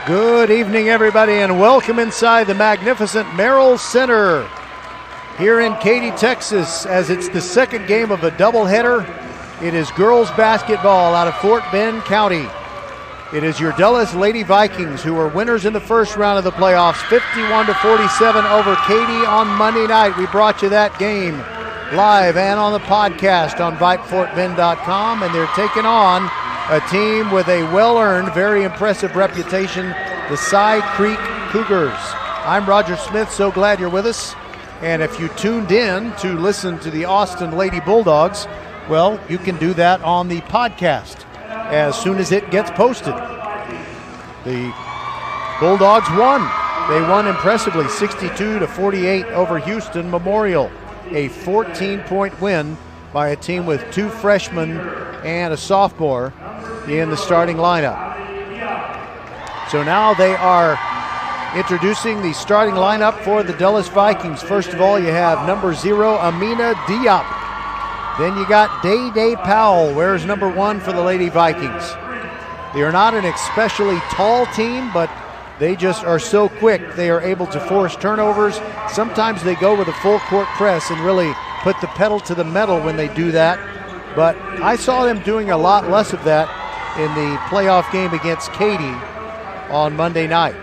Good evening, everybody, and welcome inside the magnificent Merrill Center here in Katy, Texas, as it's the second game of a doubleheader. It is girls basketball out of Fort Bend County. It is your Dulles Lady Vikings, who were winners in the first round of the playoffs, 51-47 over Katy on Monday night. We brought you that game live and on the podcast on VypeFortBend.com, and they're taking on a team with a well-earned, very impressive reputation, the Cy Creek Cougars. I'm Roger Smith, so glad you're with us. And if you tuned in to listen to the Austin Lady Bulldogs, well, you can do that on the podcast as soon as it gets posted. The Bulldogs won. They won impressively, 62-48 over Houston Memorial. A 14-point win by a team with two freshmen and a sophomore in the starting lineup. So now they are introducing the starting lineup for the Dulles Vikings. First of all, you have number 0, Amina Diop. Then you got Day Powell, wears number 1 for the Lady Vikings. They are not an especially tall team, but they just are so quick. They are able to force turnovers. Sometimes they go with a full court press and really put the pedal to the metal when they do that. But I saw them doing a lot less of that in the playoff game against Katy on Monday night.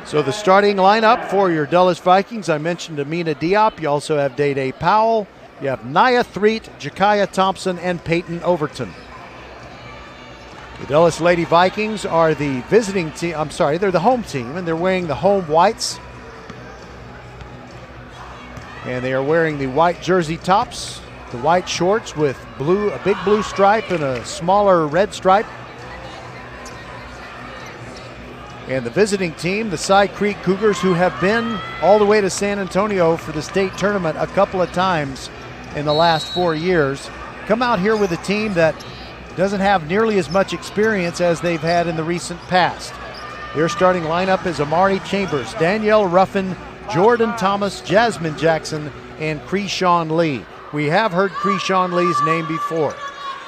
So the starting lineup for your Dulles Vikings, I mentioned Amina Diop. You also have Day Powell. You have Nia Threet, Jakaya Thompson, and Peyton Overton. The Dulles Lady Vikings are the visiting team. They're the home team, and they're wearing the home whites. And they are wearing the white jersey tops, the white shorts with a big blue stripe and a smaller red stripe. And the visiting team, the Cy Creek Cougars, who have been all the way to San Antonio for the state tournament a couple of times in the last 4 years, come out here with a team that doesn't have nearly as much experience as they've had in the recent past. Their starting lineup is Amari Chambers, Danielle Ruffin, Jordan Thomas, Jasmine Jackson, and Creeshawn Lee. We have heard Creeshawn Lee's name before.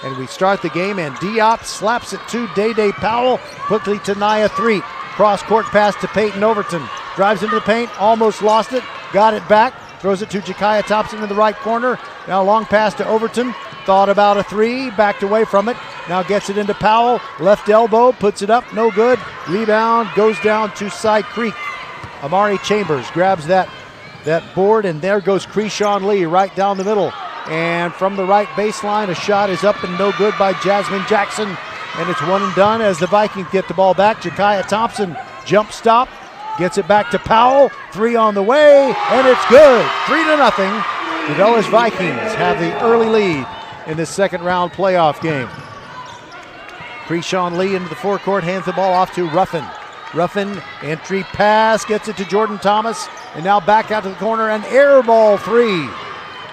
And we start the game, and Diop slaps it to Day Powell, quickly to Nia Threet. Cross-court pass to Peyton Overton. Drives into the paint, almost lost it, got it back, throws it to Jakaya Thompson in the right corner. Now a long pass to Overton. Thought about a three, backed away from it. Now gets it into Powell, left elbow, puts it up, no good. Rebound goes down to Cy Creek. Amari Chambers grabs that board, and there goes Creeshawn Lee right down the middle. And from the right baseline, a shot is up and no good by Jasmine Jackson. And it's one and done as the Vikings get the ball back. Jakaya Thompson jump stop, gets it back to Powell. 3 on the way, and it's good. 3-0. The Dulles Vikings have the early lead in this second round playoff game. Creeshawn Lee into the forecourt, hands the ball off to Ruffin. Ruffin, entry pass, gets it to Jordan Thomas, and now back out to the corner, an air ball 3.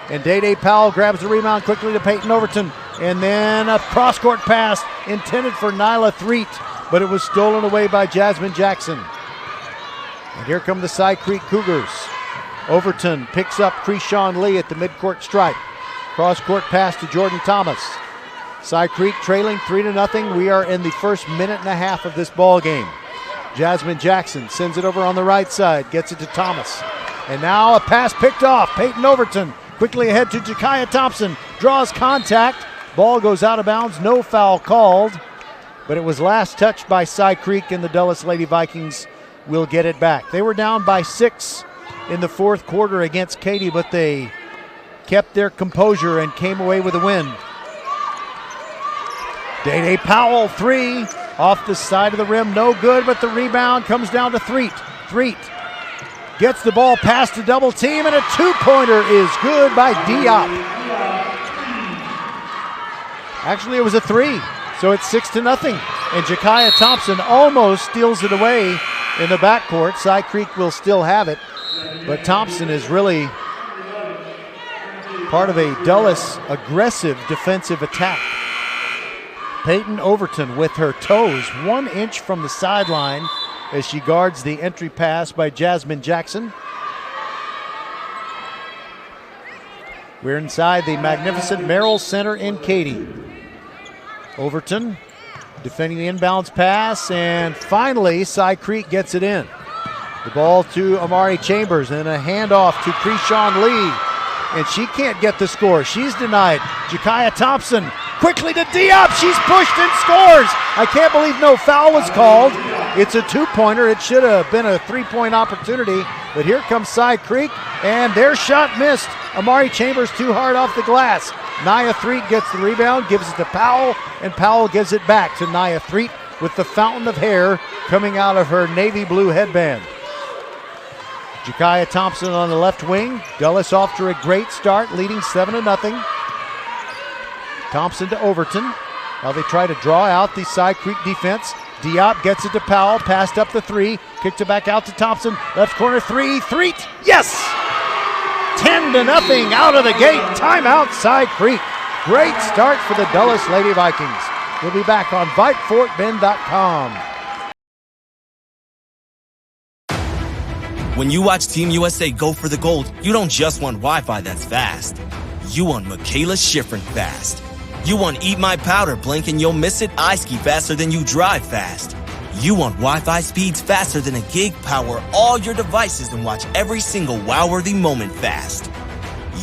And Day Powell grabs the rebound quickly to Peyton Overton. And then a cross-court pass intended for Nyla Threet, but it was stolen away by Jasmine Jackson. And here come the Cy Creek Cougars. Overton picks up Creeshawn Lee at the midcourt stripe. Cross-court pass to Jordan Thomas. Cy Creek trailing 3-0. We are in the first minute and a half of this ball game. Jasmine Jackson sends it over on the right side, gets it to Thomas. And now a pass picked off. Peyton Overton quickly ahead to Jakaya Thompson, draws contact. Ball goes out of bounds, no foul called, but it was last touched by Cy Creek, and the Dulles Lady Vikings will get it back. They were down by 6 in the fourth quarter against Katy, but they kept their composure and came away with a win. Day Powell, 3, off the side of the rim, no good, but the rebound comes down to Threet. Threet gets the ball past the double team, and a two-pointer is good by Diop. Actually, it was a 3, so it's 6-0. And Jakaya Thompson almost steals it away in the backcourt. Cy Creek will still have it, but Thompson is really part of a Dulles aggressive defensive attack. Peyton Overton with her toes 1 inch from the sideline as she guards the entry pass by Jasmine Jackson. We're inside the magnificent Merrill Center in Katy. Overton defending the inbounds pass, and finally Cy Creek gets it in. The ball to Amari Chambers and a handoff to Krishan Lee, and she can't get the score. She's denied. Jakaya Thompson quickly to Diop. She's pushed and scores. I can't believe no foul was called. It's a two-pointer. It should have been a three-point opportunity, but here comes Cy Creek, and their shot missed. Amari Chambers too hard off the glass. Nia Threet gets the rebound, gives it to Powell, and Powell gives it back to Nia Threet with the fountain of hair coming out of her navy blue headband. Jakaya Thompson on the left wing. Dulles off to a great start, leading 7-0. Thompson to Overton. Now they try to draw out the Cy Creek defense. Diop gets it to Powell, passed up the three, kicked it back out to Thompson. Left corner three, Threet, yes! 10-0 out of the gate. Timeout, Cy Creek. Great start for the Dulles Lady Vikings. We'll be back on VypeFortBend.com. When you watch Team USA go for the gold, you don't just want Wi-Fi that's fast. You want Michaela Schifrin fast. You want Eat My Powder, blink and you'll miss it, iSki faster than you drive fast. You want Wi-Fi speeds faster than a gig, power all your devices and watch every single wow-worthy moment fast.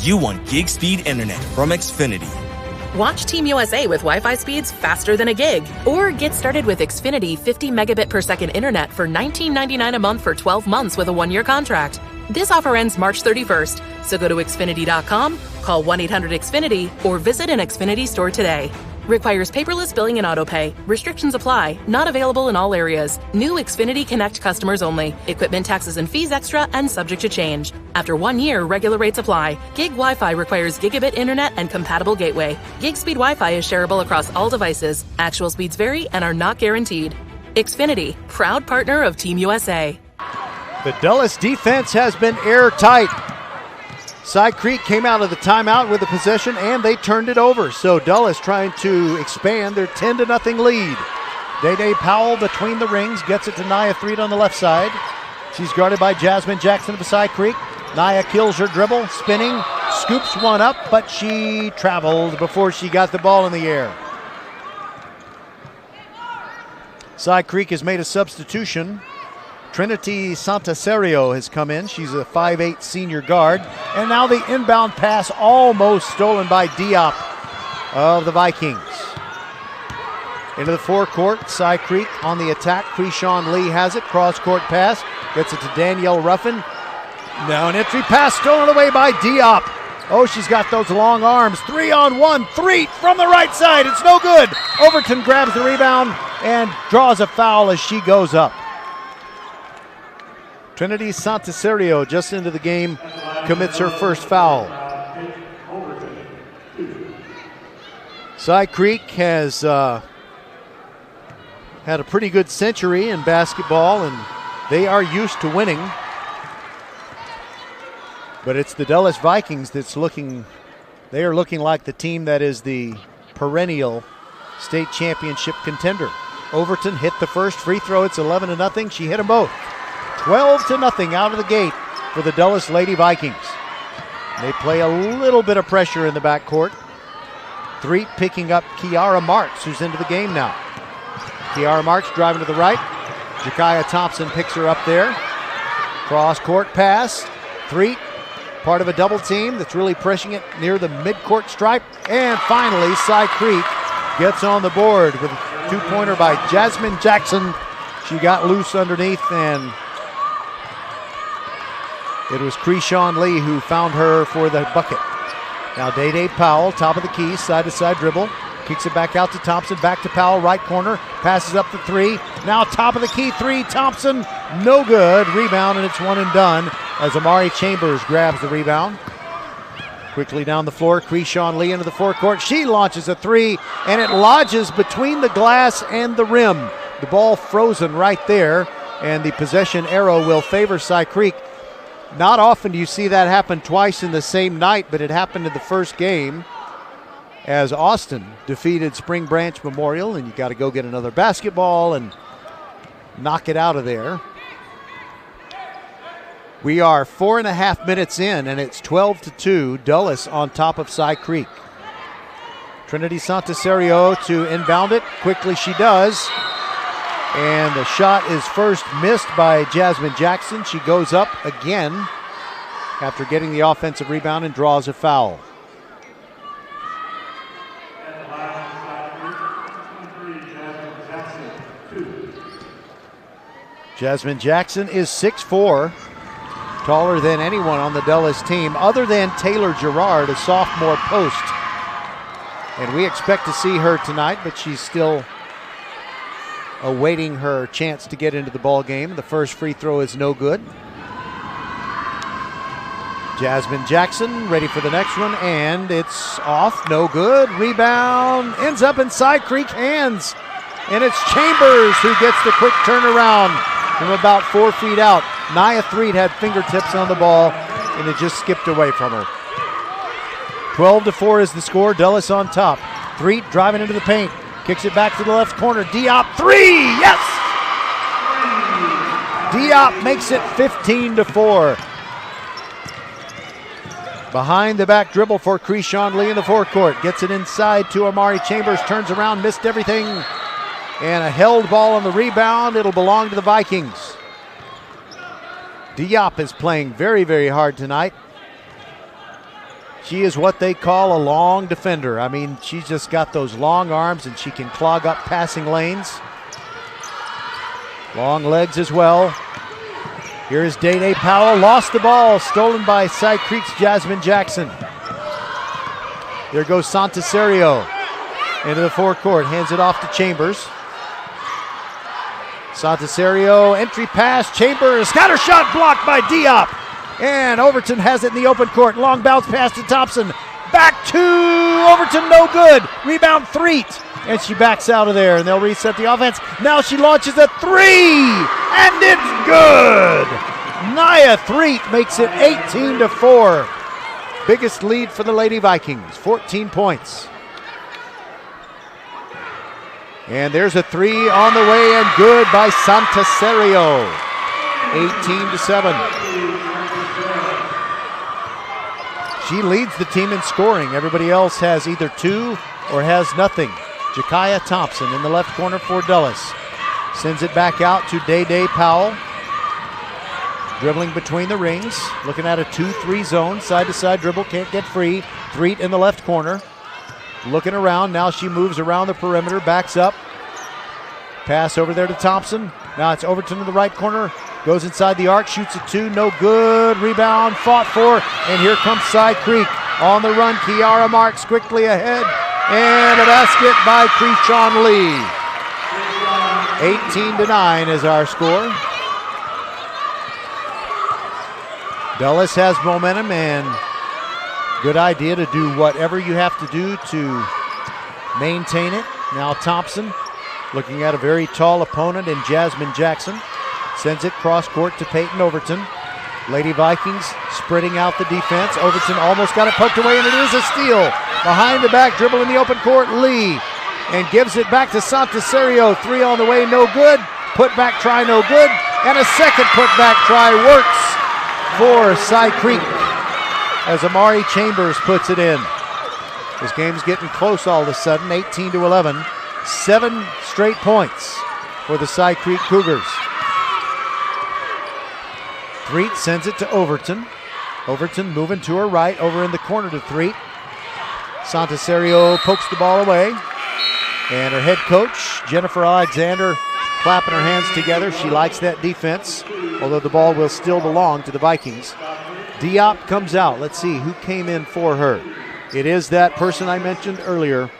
You want gig speed internet from Xfinity. Watch Team USA with Wi-Fi speeds faster than a gig. Or get started with Xfinity 50 megabit per second internet for $19.99 a month for 12 months with a 1-year contract. This offer ends March 31st, so go to Xfinity.com, call 1-800-XFINITY, or visit an Xfinity store today. Requires paperless billing and autopay. Restrictions apply. Not available in all areas. New Xfinity Connect customers only. Equipment taxes and fees extra and subject to change. After 1 year, regular rates apply. Gig Wi-Fi requires gigabit internet and compatible gateway. Gig speed Wi-Fi is shareable across all devices. Actual speeds vary and are not guaranteed. Xfinity, proud partner of Team USA. The Dulles defense has been airtight. Cy Creek came out of the timeout with the possession, and they turned it over. So Dulles trying to expand their 10-0 lead. Day Powell between the rings, gets it to Nia Threet on the left side. She's guarded by Jasmine Jackson of Cy Creek. Nia kills her dribble, spinning, scoops one up, but she traveled before she got the ball in the air. Cy Creek has made a substitution. Trinity Santaserio has come in. She's a 5'8" senior guard. And now the inbound pass almost stolen by Diop of the Vikings. Into the forecourt, Cy Creek on the attack. Krishan Lee has it. Cross-court pass. Gets it to Danielle Ruffin. Now an entry pass stolen away by Diop. Oh, she's got those long arms. 3-on-1. Threet from the right side. It's no good. Overton grabs the rebound and draws a foul as she goes up. Trinity Santaserio just into the game commits her first foul. Cy Creek has had a pretty good century in basketball, and they are used to winning. But it's the Dulles Vikings that's they are looking like the team that is the perennial state championship contender. Overton hit the first free throw. It's 11-0. She hit them both. 12-0 out of the gate for the Dulles Lady Vikings. They play a little bit of pressure in the backcourt. Threet picking up Kiara Marks, who's into the game now. Kiara Marks driving to the right. Jakaya Thompson picks her up there. Cross-court pass. Threet, part of a double team that's really pushing it near the midcourt stripe. And finally, Cy Creek gets on the board with a two-pointer by Jasmine Jackson. She got loose underneath, and it was Krishan Lee who found her for the bucket. Now Day Powell, top of the key, side-to-side dribble. Kicks it back out to Thompson, back to Powell, right corner. Passes up the three. Now top of the key three, Thompson, no good. Rebound, and it's one and done as Amari Chambers grabs the rebound. Quickly down the floor, Krishan Lee into the forecourt. She launches a three, and it lodges between the glass and the rim. The ball frozen right there, and the possession arrow will favor Cy Creek. Not often do you see that happen twice in the same night, but it happened in the first game as Austin defeated Spring Branch Memorial, and you got to go get another basketball and knock it out of there. We are 4.5 minutes in, and it's 12-2, Dulles on top of Cy Creek. Trinity Santaserio to inbound it. Quickly she does. And the shot is first missed by Jasmine Jackson. She goes up again after getting the offensive rebound and draws a foul. Jasmine Jackson is 6'4", taller than anyone on the Dulles team other than Taylor Gerard, a sophomore post. And we expect to see her tonight, but she's still awaiting her chance to get into the ball game. The first free throw is no good. Jasmine Jackson ready for the next one, and it's off, no good. Rebound ends up in Cy Creek hands, and it's Chambers who gets the quick turnaround from about 4 feet out. Nia Threet had fingertips on the ball, and it just skipped away from her. 12-4 is the score. Dulles on top. Threet driving into the paint. Kicks it back to the left corner. Diop, three! Yes! Diop makes it 15-4. Behind the back dribble for Krishan Lee in the forecourt. Gets it inside to Amari Chambers. Turns around, missed everything. And a held ball on the rebound. It'll belong to the Vikings. Diop is playing very, very hard tonight. She is what they call a long defender. I mean, she's just got those long arms and she can clog up passing lanes. Long legs as well. Here's Day Powell, lost the ball, stolen by Cy Creek's Jasmine Jackson. There goes Santaserio into the forecourt, hands it off to Chambers. Santaserio, entry pass, Chambers, got her shot blocked by Diop. And Overton has it in the open court. Long bounce pass to Thompson. Back to Overton, no good. Rebound Threet. And she backs out of there, and they'll reset the offense. Now she launches a three, and it's good. Nia Threet makes it 18-4. Biggest lead for the Lady Vikings, 14 points. And there's a three on the way, and good by Santaserio. 18-7. She leads the team in scoring. Everybody else has either two or has nothing. Jakaya Thompson in the left corner for Dulles. Sends it back out to Day Powell. Dribbling between the rings. Looking at a 2-3 zone. Side-to-side dribble. Can't get free. Threet in the left corner. Looking around. Now she moves around the perimeter. Backs up. Pass over there to Thompson. Now it's Overton in the right corner. Goes inside the arc, shoots a two, no good. Rebound, fought for, and here comes Cy Creek. On the run, Kiara Marks quickly ahead, and a basket by Krishan Lee. 18-9 is our score. Dulles has momentum, and good idea to do whatever you have to do to maintain it. Now Thompson looking at a very tall opponent in Jasmine Jackson. Sends it cross court to Peyton Overton. Lady Vikings spreading out the defense. Overton almost got it poked away, and it is a steal. Behind the back dribble in the open court, Lee. And gives it back to Santaserio. Three on the way, no good. Put back try, no good. And a second put back try works for Cy Creek as Amari Chambers puts it in. This game's getting close all of a sudden, 18-11. 7 straight points for the Cy Creek Cougars. Threet sends it to Overton. Overton moving to her right, over in the corner to Threet. Santaserio pokes the ball away. And her head coach, Jennifer Alexander, clapping her hands together. She likes that defense, although the ball will still belong to the Vikings. Diop comes out. Let's see who came in for her. It is that person I mentioned earlier,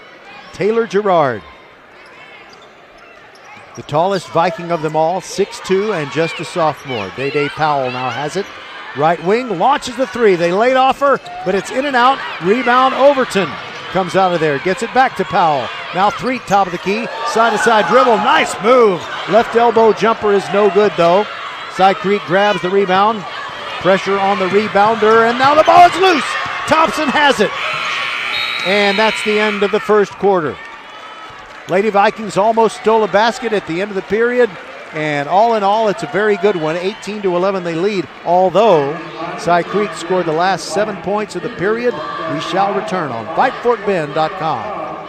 Taylor Gerard. The tallest Viking of them all, 6'2", and just a sophomore. Day Powell now has it. Right wing, launches the three. They laid off her, but it's in and out. Rebound, Overton comes out of there. Gets it back to Powell. Now Threet, top of the key. Side-to-side dribble, nice move. Left elbow jumper is no good, though. Cy Creek grabs the rebound. Pressure on the rebounder, and now the ball is loose. Thompson has it. And that's the end of the first quarter. Lady Vikings almost stole a basket at the end of the period, and all in all, it's a very good one. 18-11 they lead, although Cy Creek scored the last 7 points of the period. We shall return on VypeFortBend.com.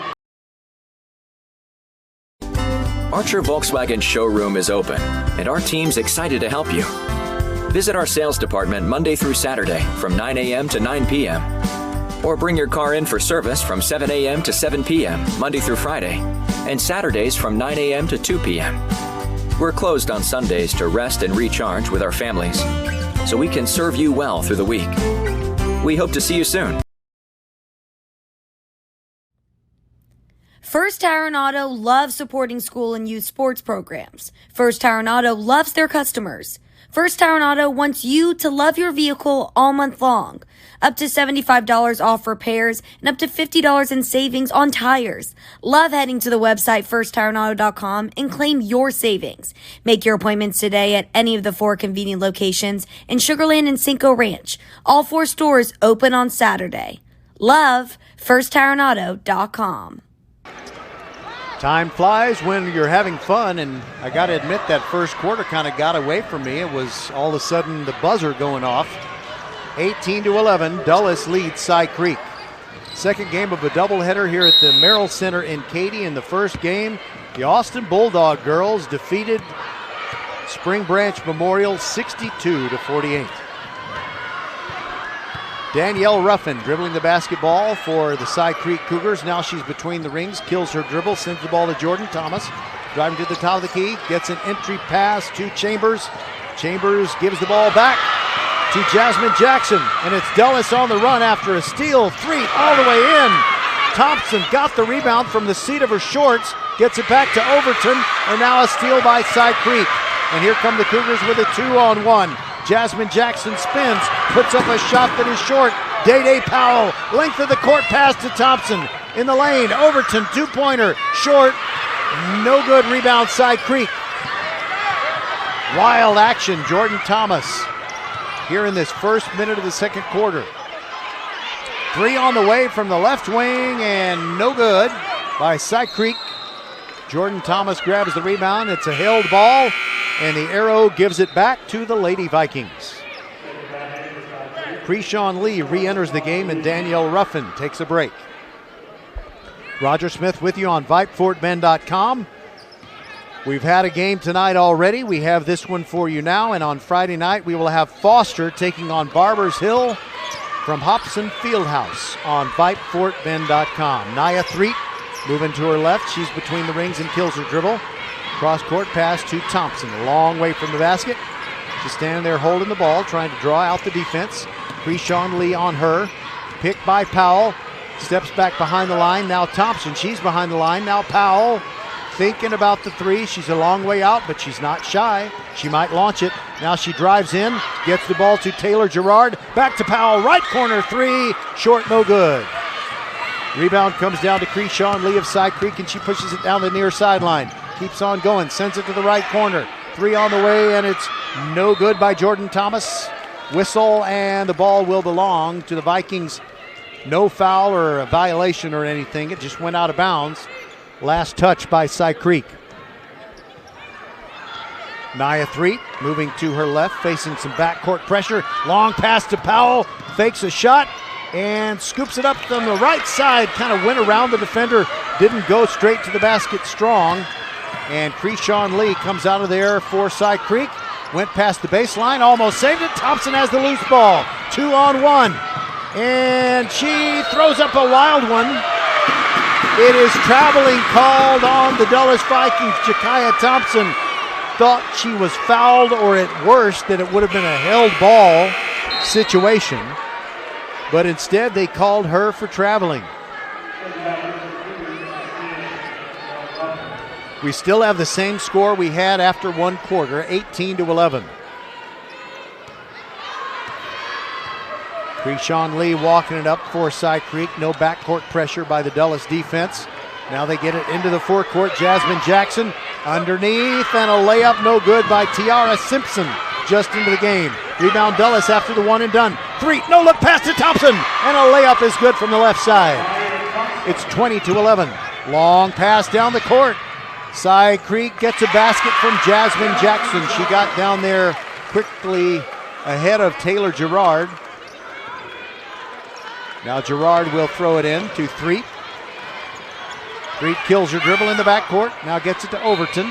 Archer Volkswagen showroom is open, and our team's excited to help you. Visit our sales department Monday through Saturday from 9 a.m. to 9 p.m. Or bring your car in for service from 7 a.m. to 7 p.m. Monday through Friday, and Saturdays from 9 a.m. to 2 p.m. We're closed on Sundays to rest and recharge with our families, so we can serve you well through the week. We hope to see you soon. First Tire and Auto loves supporting school and youth sports programs. First Tire and Auto loves their customers. First Tire and Auto wants you to love your vehicle all month long. Up to $75 off repairs and up to $50 in savings on tires. Love heading to the website firsttireandauto.com and claim your savings. Make your appointments today at any of the 4 convenient locations in Sugar Land and Cinco Ranch. All 4 stores open on Saturday. Love firsttireandauto.com. Time flies when you're having fun, and I got to admit that first quarter kind of got away from me. It was all of a sudden the buzzer going off. 18-11, Dulles leads Cy Creek. Second game of a doubleheader here at the Merrill Center in Katy. In the first game, the Austin Bulldog girls defeated Spring Branch Memorial 62-48. Danielle Ruffin dribbling the basketball for the Cy Creek Cougars. Now she's between the rings, kills her dribble, sends the ball to Jordan Thomas. Driving to the top of the key, gets an entry pass to Chambers. Chambers gives the ball back to Jasmine Jackson, and it's Dulles on the run after a steal. 3 all the way in. Thompson got the rebound from the seat of her shorts, gets it back to Overton, and now a steal by Cy Creek. And here come the Cougars with a 2-on-1. Jasmine Jackson spins, puts up a shot that is short. Day Powell, length of the court pass to Thompson. In the lane, Overton, 2-pointer, short, no good. Rebound, Cy Creek. Wild action, Jordan Thomas here in this first minute of the second quarter. 3 on the way from the left wing, and no good by Cy Creek. Jordan Thomas grabs the rebound. It's a held ball, and the arrow gives it back to the Lady Vikings. Krishawn Lee re-enters the game, and Danielle Ruffin takes a break. Roger Smith with you on VypeFortBend.com. We've had a game tonight already. We have this one for you now, and on Friday night we will have Foster taking on Barbers Hill from Hobson Fieldhouse on VypeFortBend.com. Nia Threet moving to her left. She's between the rings and kills her dribble. Cross-court pass to Thompson, a long way from the basket. She's standing there holding the ball, trying to draw out the defense. Krishawn Lee on her. Picked by Powell. Steps back behind the line. Now Thompson, she's behind the line. Now Powell thinking about the 3. She's a long way out, but she's not shy. She might launch it. Now she drives in, gets the ball to Taylor Gerard. Back to Powell, right corner 3. Short, no good. Rebound comes down to Krishawn Lee of Cy Creek, and she pushes it down the near sideline. Keeps on going, sends it to the right corner. 3 on the way, and it's no good by Jordan Thomas. Whistle, and the ball will belong to the Vikings. No foul or a violation or anything. It just went out of bounds. Last touch by Cy Creek. Nia Threet moving to her left, facing some backcourt pressure. Long pass to Powell, fakes a shot, and scoops it up from the right side. Kind of went around the defender, didn't go straight to the basket strong. And Krishawn Lee comes out of there for Cy Creek. Went past the baseline, almost saved it. Thompson has the loose ball. 2-on-1. And she throws up a wild one. It is traveling called on the Dulles Vikings. Jakaya Thompson thought she was fouled, or at worst that it would have been a held ball situation. But instead they called her for traveling. We still have the same score we had after one quarter, 18-11. Krishawn Lee walking it up for Cy Creek. No backcourt pressure by the Dulles defense. Now they get it into the forecourt. Jasmine Jackson underneath, and a layup no good by Tiara Simpson just into the game. Rebound Dulles after the one and done. 3, no look pass to Thompson, and a layup is good from the left side. It's 20-11. Long pass down the court. Cy Creek gets a basket from Jasmine Jackson. She got down there quickly ahead of Taylor Gerard. Now Gerard will throw it in to Threet. Threet kills her dribble in the backcourt. Now gets it to Overton.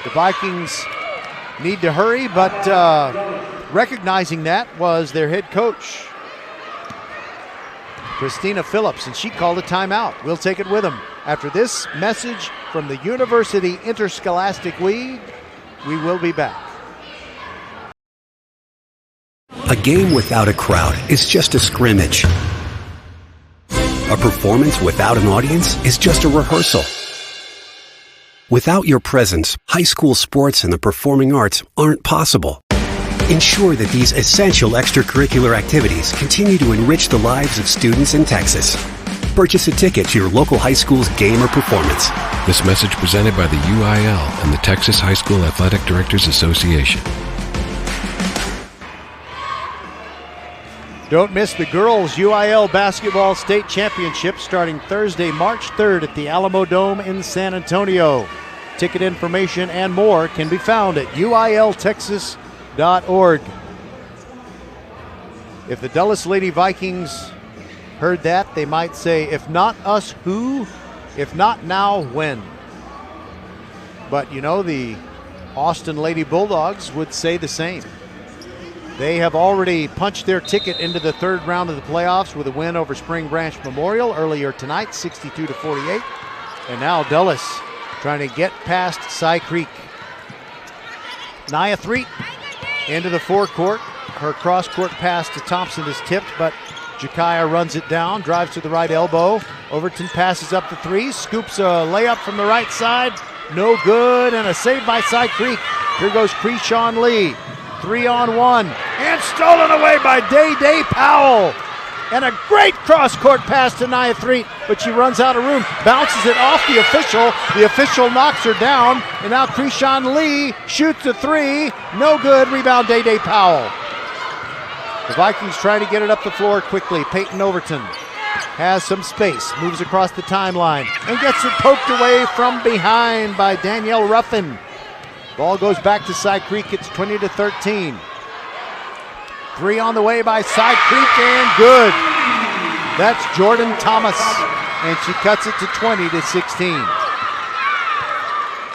The Vikings need to hurry, but recognizing that was their head coach, Christina Phillips, and she called a timeout. We'll take it with them. After this message from the University Interscholastic League, we will be back. A game without a crowd is just a scrimmage. A performance without an audience is just a rehearsal. Without your presence, high school sports and the performing arts aren't possible. Ensure that these essential extracurricular activities continue to enrich the lives of students in Texas. Purchase a ticket to your local high school's game or performance. This message presented by the UIL and the Texas High School Athletic Directors Association. Don't miss the girls' UIL Basketball State Championship starting Thursday, March 3rd at the Alamo Dome in San Antonio. Ticket information and more can be found at uiltexas.org. If the Dulles Lady Vikings heard that, they might say, if not us, who? If not now, when? But you know, the Austin Lady Bulldogs would say the same. They have already punched their ticket into the third round of the playoffs with a win over Spring Branch Memorial earlier tonight, 62-48. And now Dulles trying to get past Cy Creek. Nia Threet into the forecourt. Her cross-court pass to Thompson is tipped, but Jakaya runs it down, drives to the right elbow. Overton passes up the three, scoops a layup from the right side. No good, and a save by Cy Creek. Here goes Krishawn Lee. 3-on-1, and stolen away by Day Powell. And a great cross-court pass to Nia Threet, but she runs out of room, bounces it off the official. The official knocks her down, and now Krishawn Lee shoots a three. No good, rebound Day Powell. The Vikings try to get it up the floor quickly. Peyton Overton has some space, moves across the timeline, and gets it poked away from behind by Danielle Ruffin. Ball goes back to Cy Creek. It's 20-13. Three on the way by Cy Creek, and good. That's Jordan Thomas, and she cuts it to 20-16.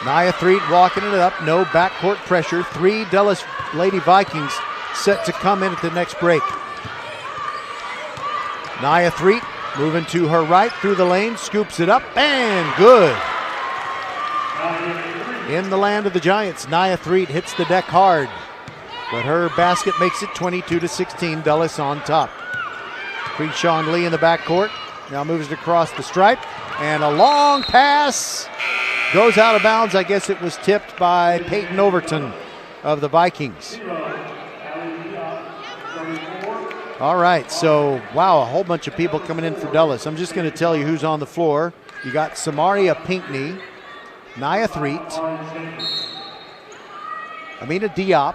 Nia Threet walking it up. No backcourt pressure. Three Dulles Lady Vikings set to come in at the next break. Nia Threet moving to her right through the lane, scoops it up, and good. In the land of the Giants, Nia Threet hits the deck hard, but her basket makes it 22-16, Dulles on top. Krishawn Lee in the backcourt, now moves it across the stripe, and a long pass goes out of bounds. I guess it was tipped by Peyton Overton of the Vikings. All right, so, wow, a whole bunch of people coming in for Dulles. I'm just going to tell you who's on the floor. You got Samaria Pinckney, Nia Threet, Amina Diop,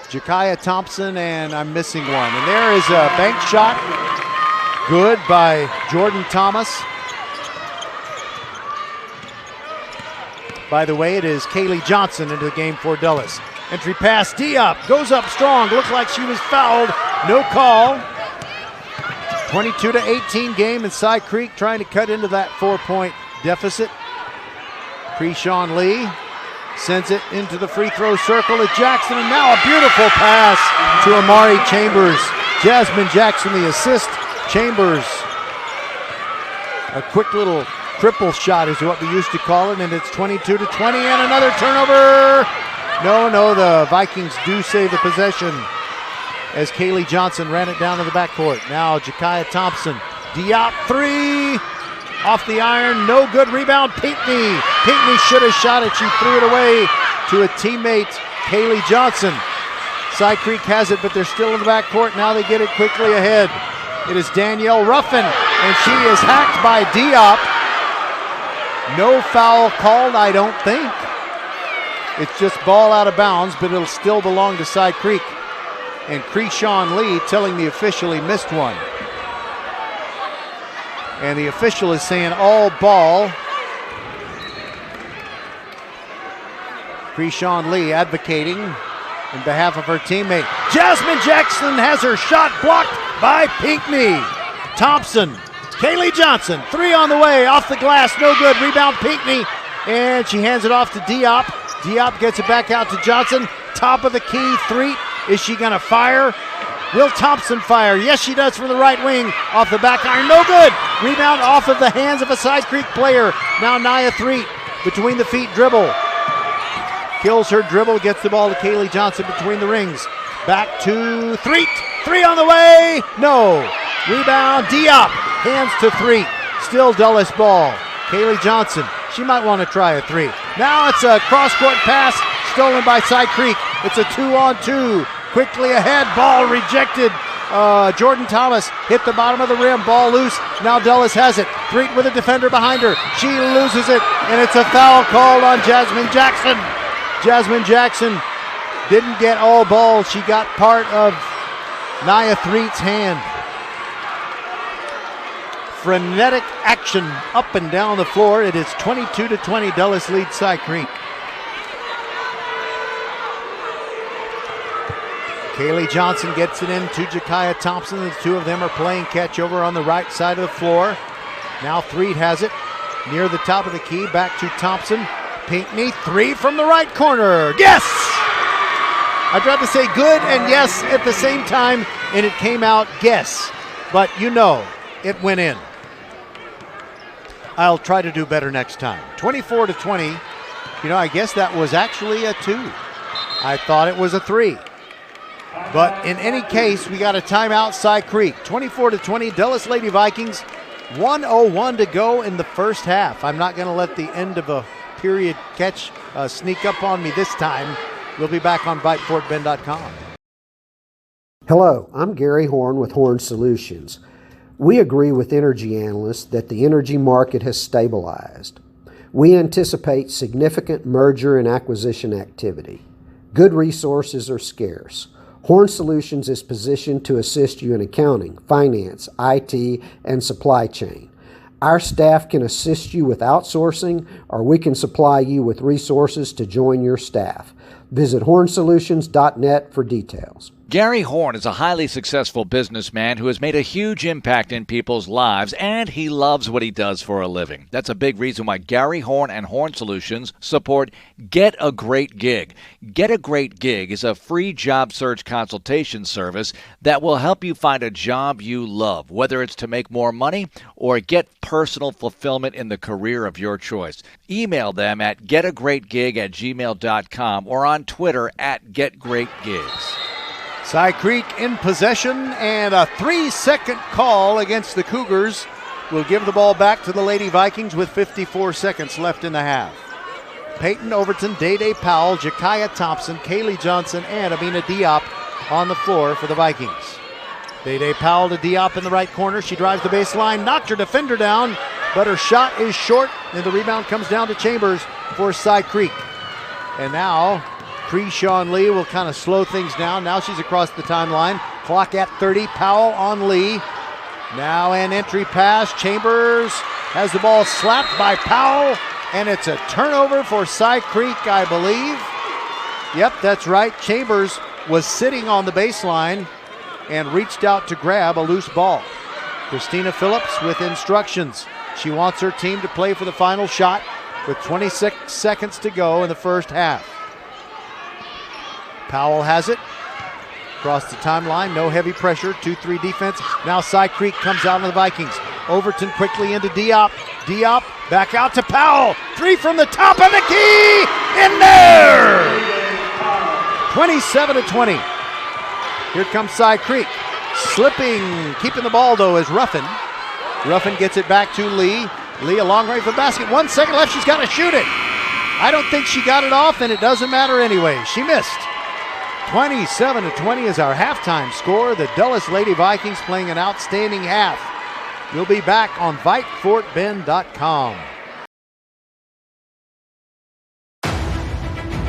Jakaya Thompson, and I'm missing one. And there is a bank shot. Good by Jordan Thomas. By the way, it is Kaylee Johnson into the game for Dulles. Entry pass, Diop goes up strong. Looked like she was fouled. No call. 22-18 game, and Cy Creek trying to cut into that 4-point deficit. Krishawn Lee sends it into the free throw circle at Jackson, and now a beautiful pass to Amari Chambers. Jasmine Jackson the assist. Chambers, a quick little triple shot is what we used to call it, and it's 22-20, and another turnover. No, the Vikings do save the possession as Kaylee Johnson ran it down to the backcourt. Now Jakaya Thompson, Diop three. Off the iron, no good. Rebound, Pinckney. Pinckney should have shot it. She threw it away to a teammate, Kaylee Johnson. Cy Creek has it, but they're still in the backcourt. Now they get it quickly ahead. It is Danielle Ruffin, and she is hacked by Diop. No foul called, I don't think. It's just ball out of bounds, but it'll still belong to Cy Creek. And Krishawn Lee telling the official he missed one. And the official is saying all ball. Krishawn Lee advocating in behalf of her teammate. Jasmine Jackson has her shot blocked by Pinckney. Thompson Kaylee Johnson, 3 on the way, off the glass, no good. Rebound Pinckney, and she hands it off to Diop. Diop gets it back out to Johnson. Top of the key, 3. Is she going to fire? Will Thompson fire? Yes, she does from the right wing. Off the back iron, no good. Rebound off of the hands of a Side Creek player. Now Nia Threet, between the feet dribble. Kills her dribble, gets the ball to Kaylee Johnson between the rings. Back to Threet. 3 on the way. No. Rebound, Diop. Hands to Threet. Still Dulles ball. Kaylee Johnson. She might want to try a 3. Now it's a cross-court pass stolen by Side Creek. It's a 2-on-2. Quickly ahead. Ball rejected. Jordan Thomas hit the bottom of the rim. Ball loose. Now Dulles has it. Threet with a defender behind her. She loses it, and it's a foul called on Jasmine Jackson. Jasmine Jackson didn't get all ball. She got part of Nia Threet's hand. Frenetic action up and down the floor. It is 22-20. Dulles leads Side Creek. Kaylee Johnson gets it in to Jakaya Thompson. The two of them are playing catch over on the right side of the floor. Now Threet has it near the top of the key. Back to Thompson. Pinckney, 3 from the right corner. Yes! I tried to say good and yes at the same time, and it came out guess. But you know, it went in. I'll try to do better next time. 24-20. You know, I guess that was actually a 2. I thought it was a 3. But in any case, we got a timeout, Side Creek. 24-20, Dulles Lady Vikings. 1:01 to go in the first half. I'm not going to let the end of a period catch sneak up on me this time. We'll be back on VypeFortBend.com. Hello, I'm Gary Horn with Horn Solutions. We agree with energy analysts that the energy market has stabilized. We anticipate significant merger and acquisition activity. Good resources are scarce. Horn Solutions is positioned to assist you in accounting, finance, IT, and supply chain. Our staff can assist you with outsourcing, or we can supply you with resources to join your staff. Visit hornsolutions.net for details. Gary Horn is a highly successful businessman who has made a huge impact in people's lives, and he loves what he does for a living. That's a big reason why Gary Horn and Horn Solutions support Get a Great Gig. Get a Great Gig is a free job search consultation service that will help you find a job you love, whether it's to make more money or get personal fulfillment in the career of your choice. Email them at getagreatgig@gmail.com or on Twitter at getgreatgigs. Side Creek in possession, and a 3-second call against the Cougars will give the ball back to the Lady Vikings with 54 seconds left in the half. Peyton Overton, Day Powell, Jakaya Thompson, Kaylee Johnson, and Amina Diop on the floor for the Vikings. Day Powell to Diop in the right corner. She drives the baseline, knocked her defender down, but her shot is short, and the rebound comes down to Chambers for Side Creek. And now Krishawn Lee will kind of slow things down. Now she's across the timeline. Clock at 30. Powell on Lee. Now an entry pass. Chambers has the ball slapped by Powell, and it's a turnover for Side Creek, I believe. Yep, that's right. Chambers was sitting on the baseline and reached out to grab a loose ball. Christina Phillips with instructions. She wants her team to play for the final shot with 26 seconds to go in the first half. Powell has it. Across the timeline, no heavy pressure, 2-3 defense. Now Side Creek comes out on the Vikings. Overton quickly into Diop. Diop back out to Powell. 3 from the top of the key. In there! 27-20. Here comes Side Creek. Slipping, keeping the ball though is Ruffin. Ruffin gets it back to Lee. Lee a long range for the basket. 1 second left, she's got to shoot it. I don't think she got it off, and it doesn't matter anyway. She missed. 27-20 is our halftime score. The Dulles Lady Vikings playing an outstanding half. We'll be back on VypeFortBend.com.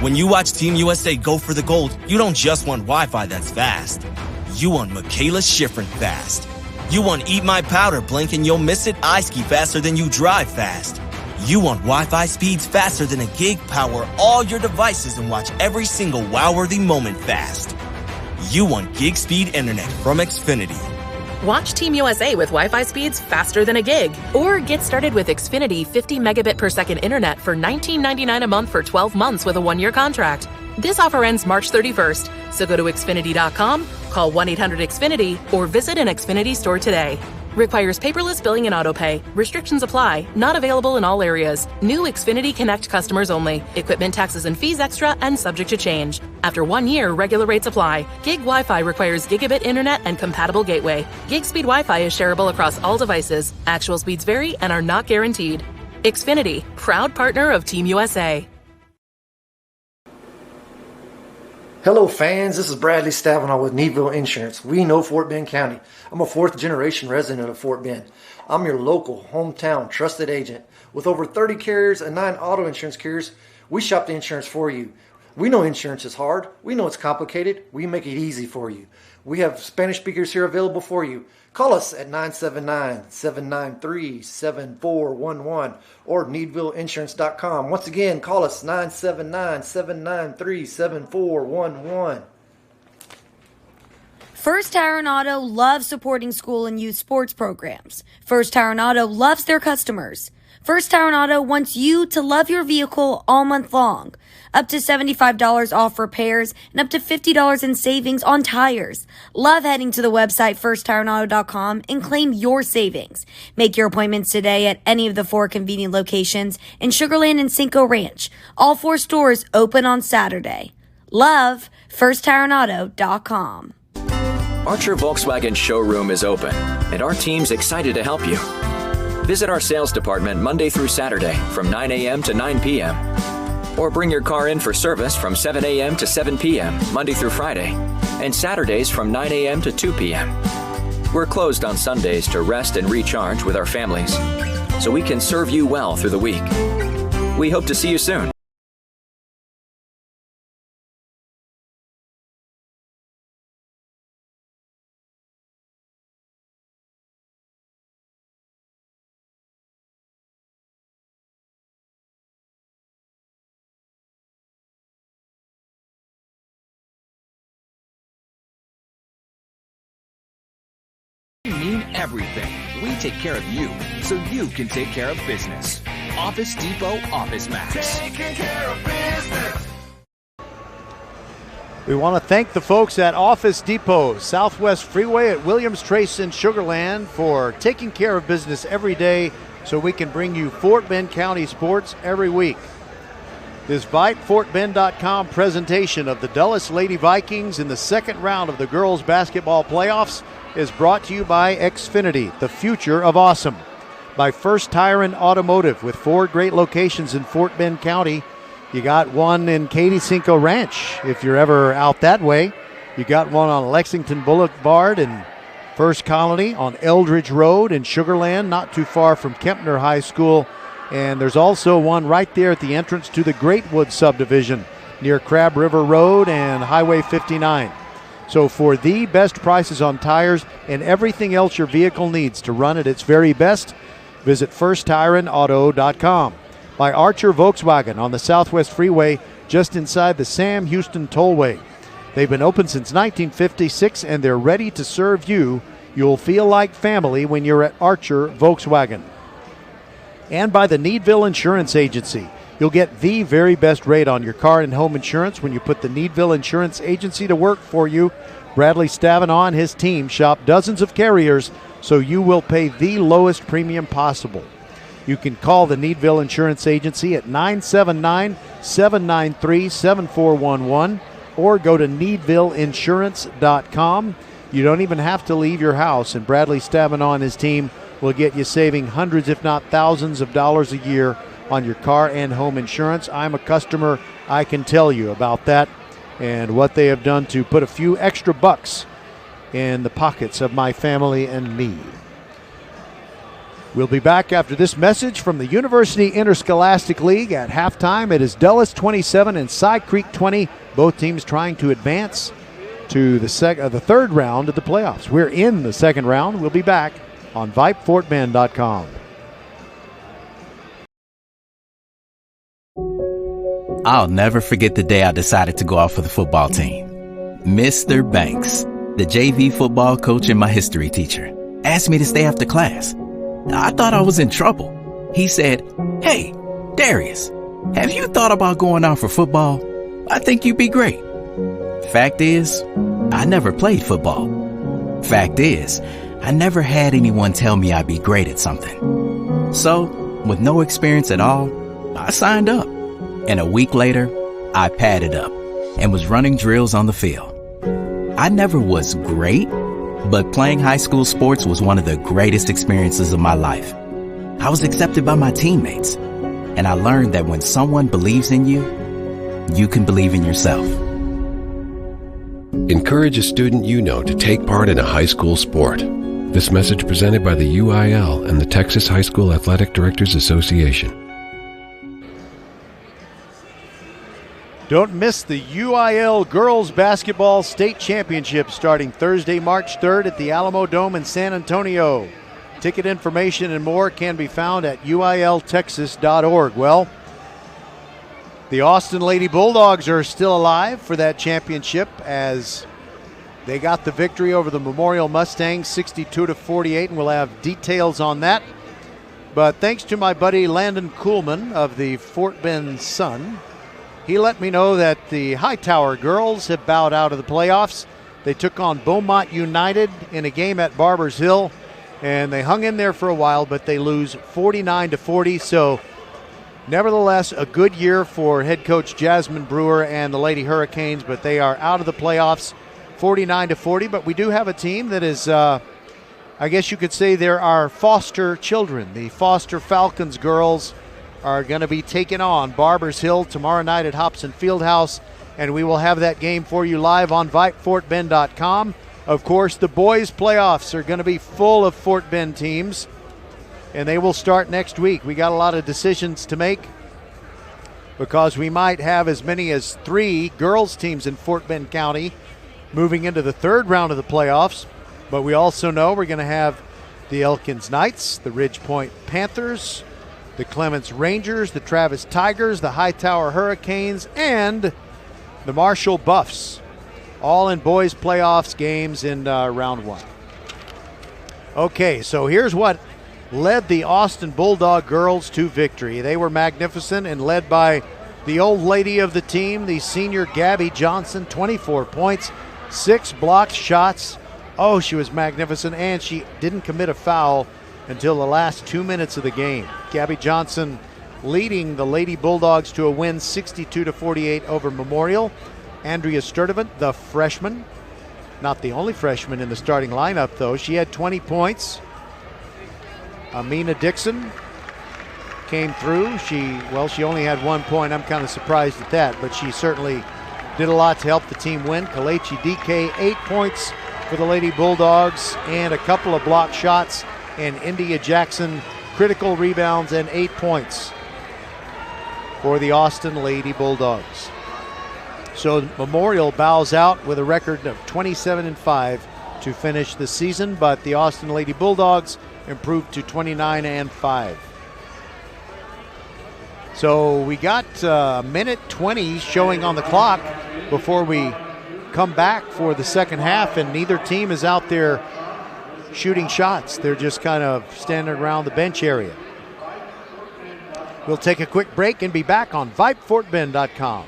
When you watch Team USA go for the gold, you don't just want Wi-Fi that's fast. You want Michaela Schifrin fast. You want Eat My Powder, blink and you'll miss it, I ski faster than you drive fast. You want Wi-Fi speeds faster than a gig, power all your devices and watch every single wow-worthy moment fast. You want gig speed internet from Xfinity. Watch Team USA with Wi-Fi speeds faster than a gig. Or get started with Xfinity 50 megabit per second internet for $19.99 a month for 12 months with a 1-year contract. This offer ends March 31st, so go to Xfinity.com, call 1-800-XFINITY, or visit an Xfinity store today. Requires paperless billing and autopay. Restrictions apply. Not available in all areas. New Xfinity Connect customers only. Equipment taxes and fees extra and subject to change. After 1 year, regular rates apply. Gig Wi-Fi requires gigabit internet and compatible gateway. Gig speed Wi-Fi is shareable across all devices. Actual speeds vary and are not guaranteed. Xfinity, proud partner of Team USA. Hello fans, this is Bradley Stavanaugh with Needville Insurance. We know Fort Bend County. I'm a 4th generation resident of Fort Bend. I'm your local, hometown, trusted agent. With over 30 carriers and 9 auto insurance carriers, we shop the insurance for you. We know insurance is hard. We know it's complicated. We make it easy for you. We have Spanish speakers here available for you. Call us at 979-793-7411 or needvilleinsurance.com. Once again, call us 979-793-7411. First Tire and Auto loves supporting school and youth sports programs. First Tire and Auto loves their customers. First Tire and Auto wants you to love your vehicle all month long. Up to $75 off repairs and up to $50 in savings on tires. Love heading to the website firsttireandauto.com and claim your savings. Make your appointments today at any of the 4 convenient locations in Sugar Land and Cinco Ranch. All 4 stores open on Saturday. Love firsttireandauto.com. Archer Volkswagen showroom is open, and our team's excited to help you. Visit our sales department Monday through Saturday from 9 a.m. to 9 p.m. Or bring your car in for service from 7 a.m. to 7 p.m. Monday through Friday, and Saturdays from 9 a.m. to 2 p.m. We're closed on Sundays to rest and recharge with our families, so we can serve you well through the week. We hope to see you soon. Mean everything. We take care of you, so you can take care of business. Office Depot Office Max. Taking care of business. We want to thank the folks at Office Depot, Southwest Freeway at Williams Trace in Sugar Land, for taking care of business every day so we can bring you Fort Bend County sports every week. This VypeFortBend.com presentation of the Dulles Lady Vikings in the second round of the girls basketball playoffs is brought to you by Xfinity, the future of awesome. By First Tire and Automotive, with 4 great locations in Fort Bend County. You got one in Katy Cinco Ranch, if you're ever out that way. You got one on Lexington Boulevard in First Colony, on Eldridge Road in Sugar Land, not too far from Kempner High School. And there's also one right there at the entrance to the Greatwood subdivision near Crab River Road and Highway 59. So for the best prices on tires and everything else your vehicle needs to run at its very best, visit firsttireandauto.com. By Archer Volkswagen on the Southwest Freeway just inside the Sam Houston Tollway. They've been open since 1956 and they're ready to serve you. You'll feel like family when you're at Archer Volkswagen. And by the Needville Insurance Agency. You'll get the very best rate on your car and home insurance when you put the Needville Insurance Agency to work for you. Bradley Stavanaugh and his team shop dozens of carriers, so you will pay the lowest premium possible. You can call the Needville Insurance Agency at 979-793-7411 or go to needvilleinsurance.com. You don't even have to leave your house, and Bradley Stavanaugh and his team will get you saving hundreds, if not thousands of dollars a year on your car and home insurance. I'm a customer. I can tell you about that and what they have done to put a few extra bucks in the pockets of my family and me. We'll be back after this message from the University Interscholastic League. At halftime, it is Dulles 27 and Cy Creek 20. Both teams trying to advance to the third round of the playoffs. We're in the second round. We'll be back on VypeFortBend.com. I'll never forget the day I decided to go out for the football team. Mr. Banks, the JV football coach and my history teacher. asked me to stay after class. I thought I was in trouble. He said, "Hey, Darius, have you thought about going out for football? I think you'd be great." Fact is, I never played football. Fact is, I never had anyone tell me I'd be great at something. So, with no experience at all, I signed up. And a week later, I padded up and was running drills on the field. I never was great, but playing high school sports was one of the greatest experiences of my life. I was accepted by my teammates, and I learned that when someone believes in you, you can believe in yourself. Encourage a student you know to take part in a high school sport. This message presented by the UIL and the Texas High School Athletic Directors Association. Don't miss the UIL Girls Basketball State Championship starting Thursday, March 3rd at the Alamo Dome in San Antonio. Ticket information and more can be found at uiltexas.org. Well, the Austin Lady Bulldogs are still alive for that championship as they got the victory over the Memorial Mustangs 62-48, and we'll have details on that. But thanks to my buddy Landon Kuhlman of the Fort Bend Sun, he let me know that the Hightower girls have bowed out of the playoffs. They took on Beaumont United in a game at Barbers Hill, and they hung in there for a while, but they lose 49-40. So nevertheless, a good year for head coach Jasmine Brewer and the Lady Hurricanes, but they are out of the playoffs 49-40. But we do have a team that is, I guess you could say there are foster children. The Foster Falcons girls are going to be taking on Barbers Hill tomorrow night at Hobson Fieldhouse, and we will have that game for you live on VypeFortBend.com. Of course, the boys' playoffs are going to be full of Fort Bend teams, and they will start next week. We got a lot of decisions to make because we might have as many as 3 girls' teams in Fort Bend County moving into the 3rd round of the playoffs, but we also know we're going to have the Elkins Knights, the Ridge Point Panthers, the Clements Rangers, the Travis Tigers, the Hightower Hurricanes, and the Marshall Buffs, all in boys' playoffs games in round 1. Okay, so here's what led the Austin Bulldog girls to victory. They were magnificent and led by the old lady of the team, the senior Gabby Johnson, 24 points, 6 blocked shots. Oh, she was magnificent, and she didn't commit a foul until the last 2 minutes of the game. Gabby Johnson leading the Lady Bulldogs to a win 62-48 over Memorial. Andrea Sturdivant, the freshman, not the only freshman in the starting lineup though. She had 20 points. Amina Dixon came through. She only had 1 point. I'm kind of surprised at that, but she certainly did a lot to help the team win. Kalechi DK, 8 points for the Lady Bulldogs and a couple of block shots. And India Jackson, critical rebounds and 8 points for the Austin Lady Bulldogs. So Memorial bows out with a record of 27-5 to finish the season, but the Austin Lady Bulldogs improved to 29-5. So we got a minute 20 showing on the clock before we come back for the second half, and neither team is out there shooting shots. They're just kind of standing around the bench area. We'll take a quick break and be back on VypeFortBend.com.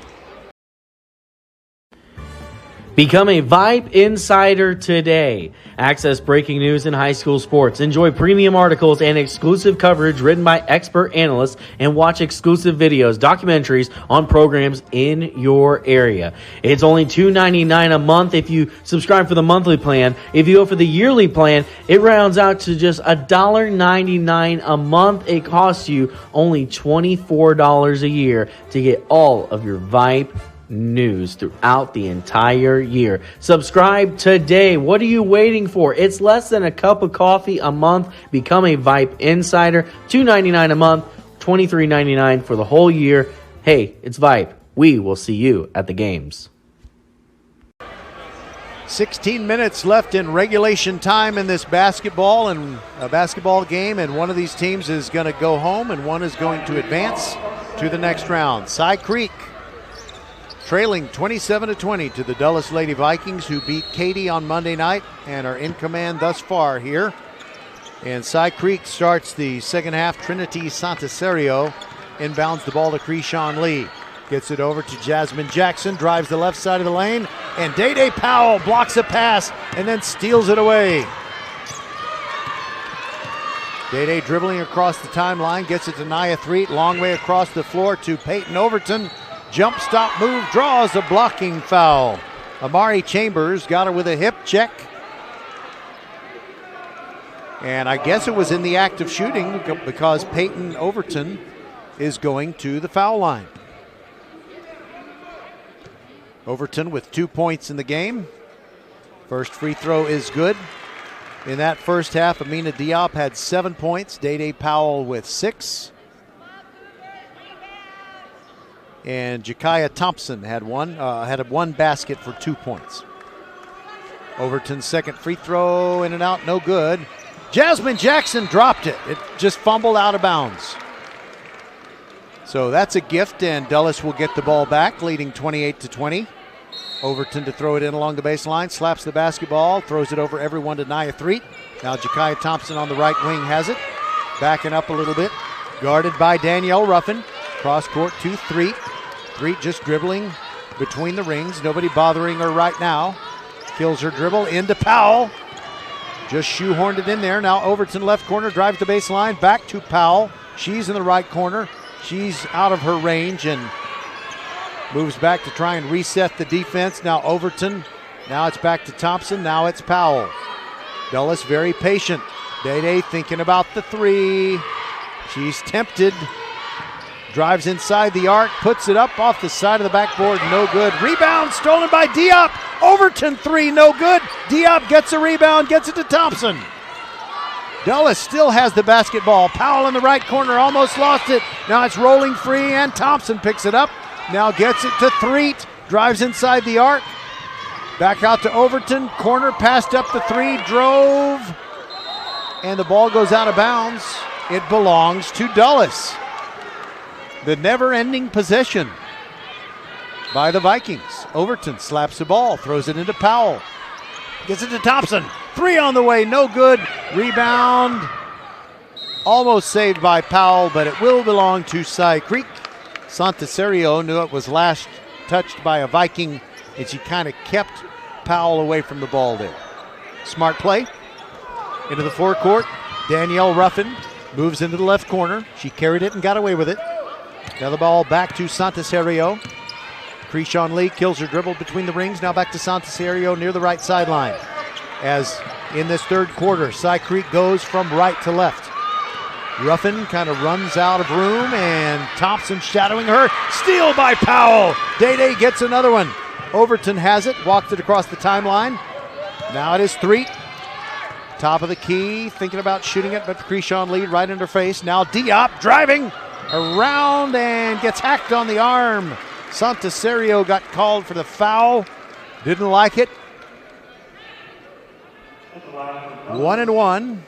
Become a Vype Insider today. Access breaking news in high school sports. Enjoy premium articles and exclusive coverage written by expert analysts, and watch exclusive videos, documentaries on programs in your area. It's only $2.99 a month if you subscribe for the monthly plan. If you go for the yearly plan, it rounds out to just $1.99 a month. It costs you only $24 a year to get all of your Vype news throughout the entire year. Subscribe today. What are you waiting for? It's less than a cup of coffee a month. Become a Vype Insider. $2.99 a month, $23.99 for the whole year. Hey, it's Vype. We will see you at the games. 16 minutes left in regulation time in this basketball game, and one of these teams is going to go home and one is going to advance to the next round. Cy Creek trailing 27-20 to the Dulles Lady Vikings, who beat Katy on Monday night and are in command thus far here And Cy Creek starts the second half. Trinity Santaserio inbounds the ball to Krishan Lee. Gets it over to Jasmine Jackson, drives the left side of the lane, and Day Powell blocks a pass and then steals it away. Day dribbling across the timeline, gets it to Nia Threet, long way across the floor to Peyton Overton. Jump stop move, draws a blocking foul. Amari Chambers got her with a hip check. And I guess it was in the act of shooting because Peyton Overton is going to the foul line. Overton with 2 points in the game. First free throw is good. In that first half, Amina Diop had 7 points. Day Powell with 6. And Jakaya Thompson had one basket for 2 points. Overton's second free throw, in and out, no good. Jasmine Jackson dropped it. It just fumbled out of bounds. So that's a gift, and Dulles will get the ball back, leading 28-20. Overton to throw it in along the baseline, slaps the basketball, throws it over everyone to Nia Threet. Now Jakaya Thompson on the right wing has it. Backing up a little bit. Guarded by Danielle Ruffin. Cross court to Threet. Threet just dribbling between the rings. Nobody bothering her right now. Kills her dribble into Powell. Just shoehorned it in there. Now Overton left corner, drives the baseline. Back to Powell. She's in the right corner. She's out of her range and moves back to try and reset the defense. Now Overton. Now it's back to Thompson. Now it's Powell. Dulles very patient. Day thinking about the three. She's tempted. Drives inside the arc. Puts it up off the side of the backboard. No good. Rebound stolen by Diop. Overton three. No good. Diop gets a rebound. Gets it to Thompson. Dulles still has the basketball. Powell in the right corner. Almost lost it. Now it's rolling free and Thompson picks it up. Now gets it to Threet. Drives inside the arc. Back out to Overton. Corner passed up the three. Drove. And the ball goes out of bounds. It belongs to Dulles. The never-ending possession by the Vikings. Overton slaps the ball. Throws it into Powell. Gets it to Thompson. Three on the way. No good. Rebound. Almost saved by Powell, but it will belong to Cy Creek. Santaserio knew it was last touched by a Viking, and she kind of kept Powell away from the ball there. Smart play. Into the forecourt. Danielle Ruffin moves into the left corner. She carried it and got away with it. Now the ball back to Santaserio. Krishan Lee kills her dribble between the rings. Now back to Santaserio near the right sideline. As in this third quarter, Cy Creek goes from right to left. Ruffin kind of runs out of room, and Thompson shadowing her. Steal by Powell. Day gets another one. Overton has it, walked it across the timeline. Now it is Threet. Top of the key, thinking about shooting it, but Krishan Lee right in her face. Now Diop driving around and gets hacked on the arm. Santaserio got called for the foul. Didn't like it. 1-1.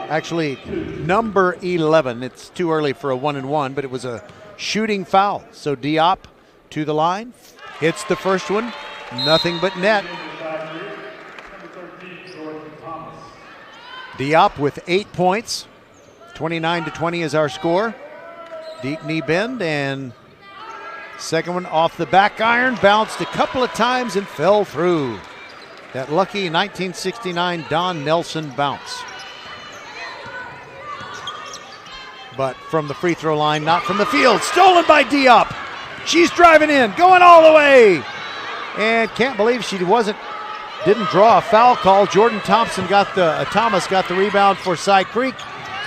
Actually, number 11. It's too early for a 1-1, but it was a shooting foul. So Diop to the line, hits the first one, nothing but net. Diop with 8 points. 29-20 is our score. Deep knee bend, and second one off the back iron, bounced a couple of times and fell through. That lucky 1969 Don Nelson bounce. But from the free throw line, not from the field. Stolen by Diop. She's driving in, going all the way. And can't believe she didn't draw a foul call. Jordan Thomas got the rebound for Cy Creek.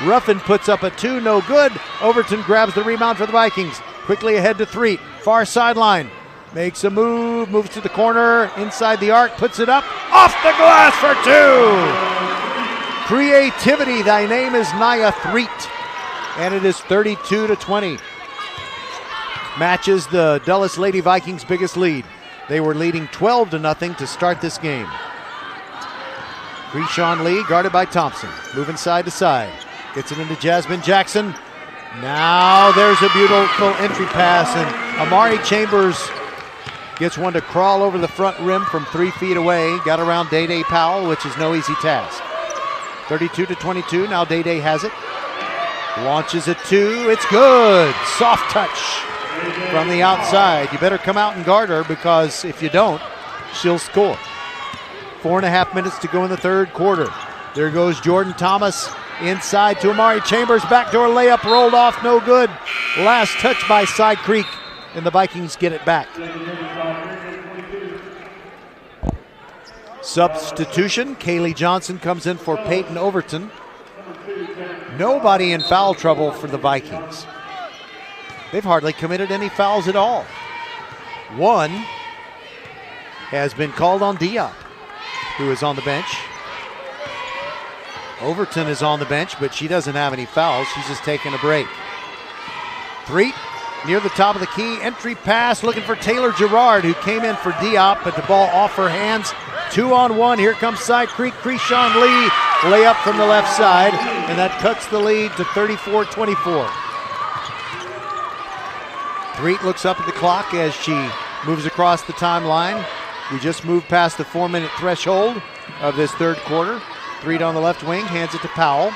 Ruffin puts up a two, no good. Overton grabs the rebound for the Vikings. Quickly ahead to Threet, far sideline. Makes a move, moves to the corner, inside the arc, puts it up, off the glass for two. Creativity, thy name is Nia Threet. And it is 32-20. Matches the Dulles Lady Vikings' biggest lead. They were leading 12-0 to start this game. Krishan Lee guarded by Thompson. Moving side to side. Gets it into Jasmine Jackson. Now there's a beautiful entry pass, and Amari Chambers gets one to crawl over the front rim from 3 feet away. Got around Day Powell, which is no easy task. 32-22. Now Day Day has it. Launches it 2. It's good. Soft touch from the outside. You better come out and guard her, because if you don't, she'll score. 4.5 minutes to go in the third quarter. There goes Jordan Thomas inside to Amari Chambers. Backdoor layup rolled off, no good. Last touch by Side Creek, and the Vikings get it back. Substitution. Kaylee Johnson comes in for Peyton Overton. Nobody in foul trouble for the Vikings. They've hardly committed any fouls at all. One has been called on Diop, who is on the bench. Overton is on the bench, but she doesn't have any fouls. She's just taking a break. Threet near the top of the key. Entry pass looking for Taylor Gerard, who came in for Diop, but the ball off her hands. 2-on-1. Here comes Side Creek. Krishan Lee. Layup from the left side, and that cuts the lead to 34-24. Threet looks up at the clock as she moves across the timeline. We just moved past the 4-minute threshold of this third quarter. Threet on the left wing, hands it to Powell.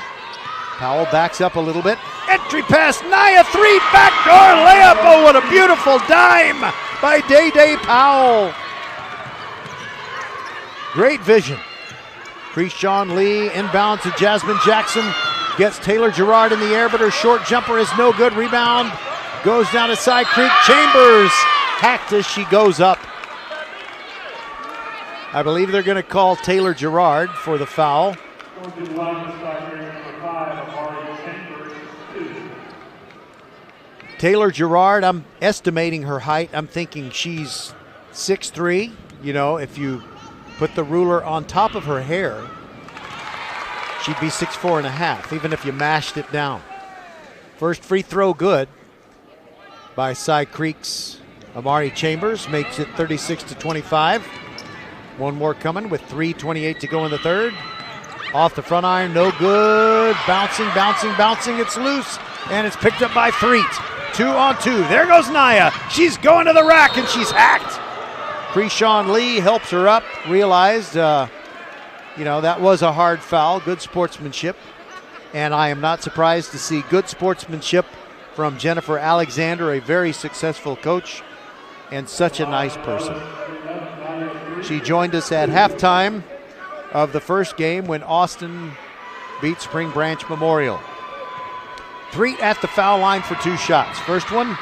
Powell backs up a little bit. Entry pass, Nia Threet, backdoor layup. Oh, what a beautiful dime by Day Day Powell. Great vision. Krishan Lee inbound to Jasmine Jackson. Gets Taylor Gerard in the air, but her short jumper is no good. Rebound goes down to Side Creek. Chambers hacked as she goes up. I believe they're going to call Taylor Gerard for the foul. Taylor Gerard, I'm estimating her height. I'm thinking she's 6'3". You know, if you put the ruler on top of her hair, she'd be 6'4.5", even if you mashed it down. First free throw good by Side Creek's Amari Chambers, makes it 36-25. One more coming with 3:28 to go in the third. Off the front iron, no good. Bouncing. It's loose, and it's picked up by Threet. 2-on-2. There goes Nia. She's going to the rack, and she's hacked. Krishan Lee helps her up. Realized, that was a hard foul. Good sportsmanship. And I am not surprised to see good sportsmanship from Jennifer Alexander, a very successful coach and such a nice person. She joined us at halftime of the first game when Austin beat Spring Branch Memorial. Threet at the foul line for 2 shots. First one,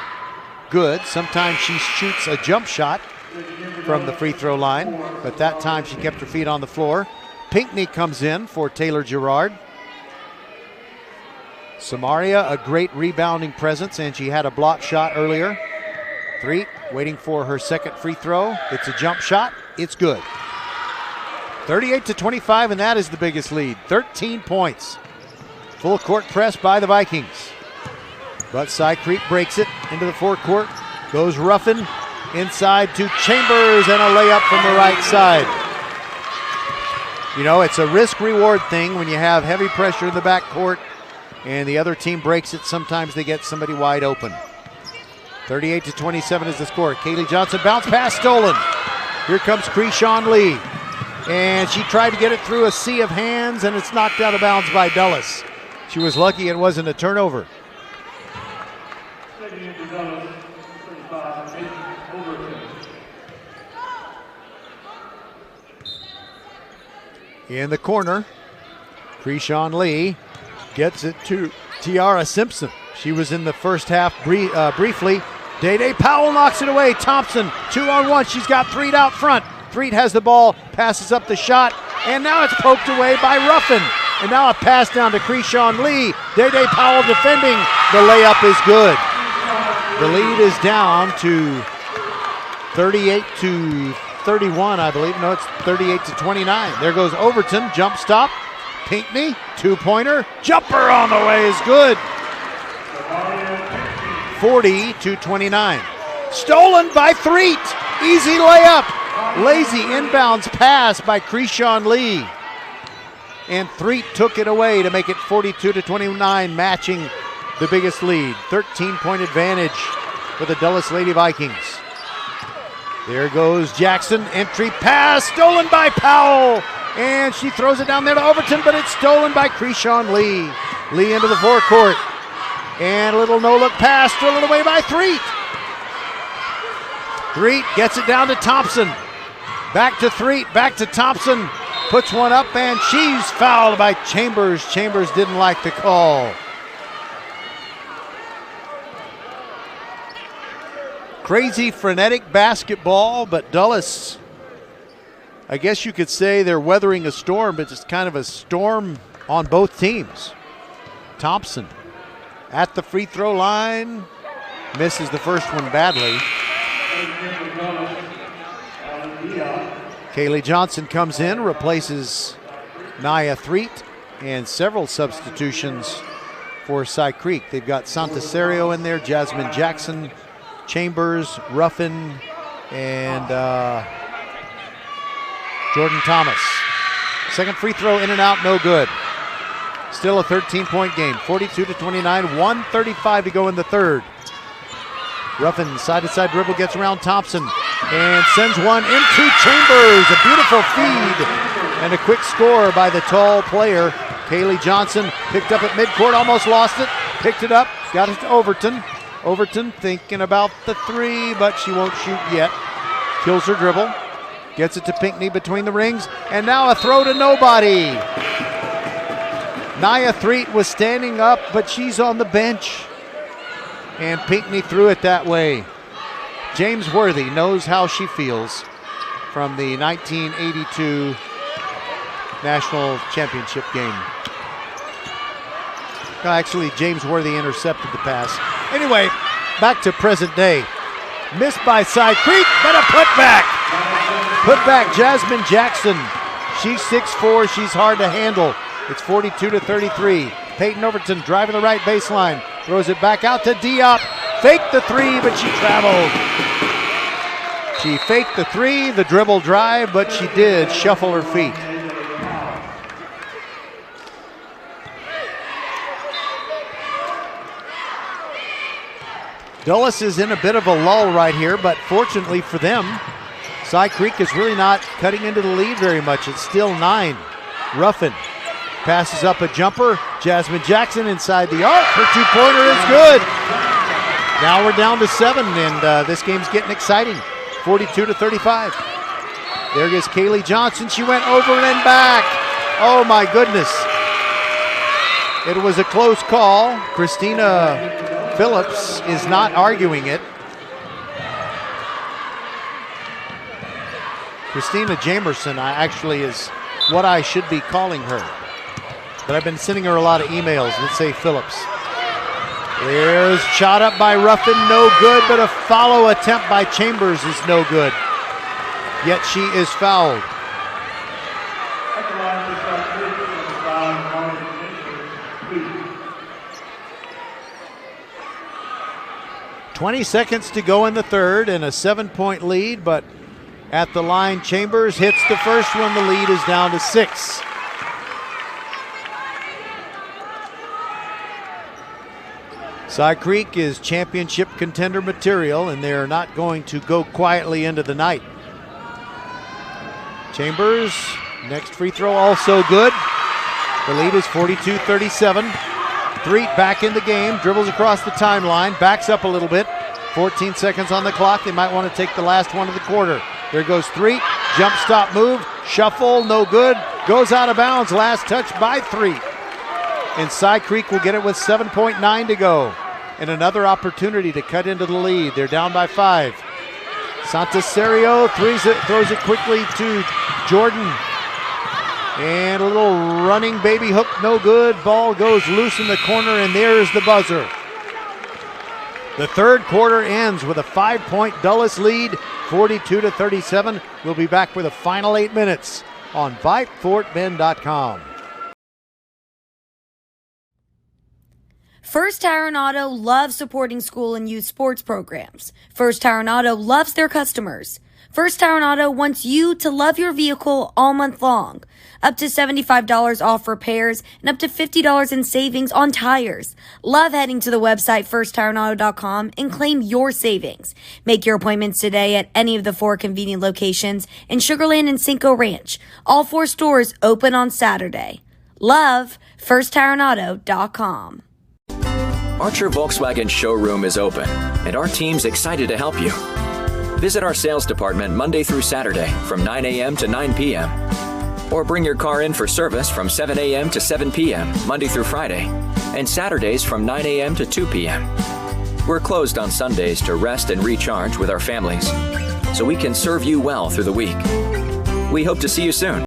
good. Sometimes she shoots a jump shot from the free throw line, but that time she kept her feet on the floor. Pinckney comes in for Taylor Gerard. Samaria, a great rebounding presence, and she had a block shot earlier. Threet waiting for her second free throw. It's a jump shot. It's good. 38-25, and that is the biggest lead. 13 points. Full court press by the Vikings. But Side Creek breaks it into the forecourt. Goes Ruffin inside to Chambers, and a layup from the right side. You know, it's a risk-reward thing when you have heavy pressure in the backcourt and the other team breaks it. Sometimes they get somebody wide open. 38-27 is the score. Kaylee Johnson, bounce pass stolen. Here comes Krishan Lee. And she tried to get it through a sea of hands, and it's knocked out of bounds by Dulles. She was lucky it wasn't a turnover. In the corner, Krishan Lee gets it to Tiara Simpson. She was in the first half briefly. Day Day Powell knocks it away. Thompson, 2-on-1. She's got Threet out front. Threet has the ball, passes up the shot, and now it's poked away by Ruffin. And now a pass down to Krishan Lee. Day Day Powell defending. The layup is good. The lead is down to 38-31, I believe. No, it's 38-29. There goes Overton, jump stop. Pinckney, 2-pointer. Jumper on the way is good. 40-29. Stolen by Threet. Easy layup. Lazy inbounds pass by Krishan Lee. And Threet took it away to make it 42-29, matching the biggest lead. 13-point advantage for the Dulles Lady Vikings. There goes Jackson. Entry pass stolen by Powell. And she throws it down there to Overton, but it's stolen by Krishan Lee. Lee into the forecourt. And a little no-look pass stolen away by Threet. Threet gets it down to Thompson. Back to Threet, back to Thompson. Puts one up, and she's fouled by Chambers. Chambers didn't like the call. Crazy, frenetic basketball, but Dulles, I guess you could say they're weathering a storm, but it's kind of a storm on both teams. Thompson at the free throw line, misses the first one badly. Kaylee Johnson comes in, replaces Nia Threet, and several substitutions for Cy Creek. They've got Santaserio in there, Jasmine Jackson, Chambers, Ruffin, and Jordan Thomas. Second free throw in and out, no good. Still a 13-point game, 42-29, 1:35 to go in the third. Ruffin, side-to-side dribble, gets around Thompson and sends one into Chambers. A beautiful feed and a quick score by the tall player. Kaylee Johnson picked up at midcourt, almost lost it, picked it up, got it to Overton. Overton thinking about the three, but she won't shoot yet. Kills her dribble, gets it to Pinckney between the rings, and now a throw to nobody. Nia Threet was standing up, but she's on the bench. And Pinckney threw it that way. James Worthy knows how she feels from the 1982 National Championship game. No, actually, James Worthy intercepted the pass. Anyway, back to present day. Missed by Cy Creek, but a putback. Putback, Jasmine Jackson. She's 6'4", she's hard to handle. It's 42-33. Peyton Overton driving the right baseline. Throws it back out to Diop. Faked the three, but she traveled. She faked the three, the dribble drive, but she did shuffle her feet. Dulles is in a bit of a lull right here, but fortunately for them, Cy Creek is really not cutting into the lead very much. It's still 9. Ruffin passes up a jumper. Jasmine Jackson inside the arc. Her two-pointer is good. Now we're down to 7, and this game's getting exciting. 42-35. There goes Kaylee Johnson. She went over and back. Oh, my goodness. It was a close call. Christina Phillips is not arguing it. Christina Jamerson actually is what I should be calling her. But I've been sending her a lot of emails that say Phillips. There's shot up by Ruffin, no good, but a follow attempt by Chambers is no good. Yet she is fouled. "20 seconds to go in the third and a 7-point lead, but at the line, Chambers hits the first one. The lead is down to 6. Cy Creek is championship contender material, and they're not going to go quietly into the night. Chambers, next free throw also good. The lead is 42-37. Threet back in the game, dribbles across the timeline, backs up a little bit. 14 seconds on the clock. They might want to take the last one of the quarter. There goes Threet, jump stop move, shuffle, no good. Goes out of bounds, last touch by Threet. And Cy Creek will get it with 7.9 to go. And another opportunity to cut into the lead. They're down by 5. Santaserio throws it quickly to Jordan. And a little running baby hook, no good. Ball goes loose in the corner, and there's the buzzer. The third quarter ends with a 5-point Dulles lead, 42-37. We'll be back with the final 8 minutes on VypeFortBend.com. First Tire and Auto loves supporting school and youth sports programs. First Tire and Auto loves their customers. First Tire and Auto wants you to love your vehicle all month long. Up to $75 off repairs and up to $50 in savings on tires. Love heading to the website firsttireandauto.com and claim your savings. Make your appointments today at any of the 4 convenient locations in Sugar Land and Cinco Ranch. All 4 stores open on Saturday. Love firsttireandauto.com. Archer Volkswagen showroom is open, and our team's excited to help you. Visit our sales department Monday through Saturday from 9 a.m. to 9 p.m. Or bring your car in for service from 7 a.m. to 7 p.m. Monday through Friday, and Saturdays from 9 a.m. to 2 p.m. We're closed on Sundays to rest and recharge with our families, so we can serve you well through the week. We hope to see you soon.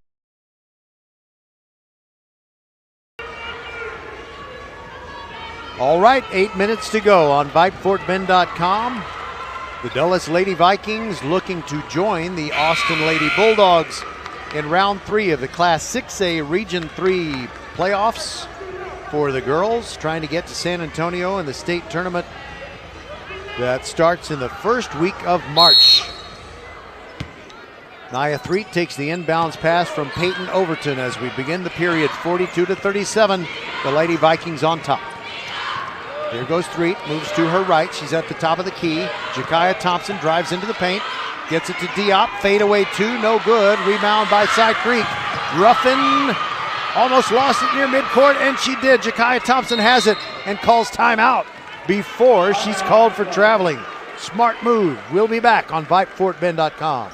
All right, 8 minutes to go on VypeFortBend.com. The Dulles Lady Vikings looking to join the Austin Lady Bulldogs in round 3 of the Class 6A Region 3 playoffs for the girls, trying to get to San Antonio in the state tournament that starts in the first week of March. Nia Threet takes the inbounds pass from Peyton Overton as we begin the period, 42-37. The Lady Vikings on top. Here goes Threet, moves to her right. She's at the top of the key. Jakaya Thompson drives into the paint. Gets it to Diop. Fadeaway 2, no good. Rebound by Cy Creek. Ruffin almost lost it near midcourt, and she did. Jakaya Thompson has it and calls timeout before she's called for traveling. Smart move. We'll be back on VypeFortBend.com.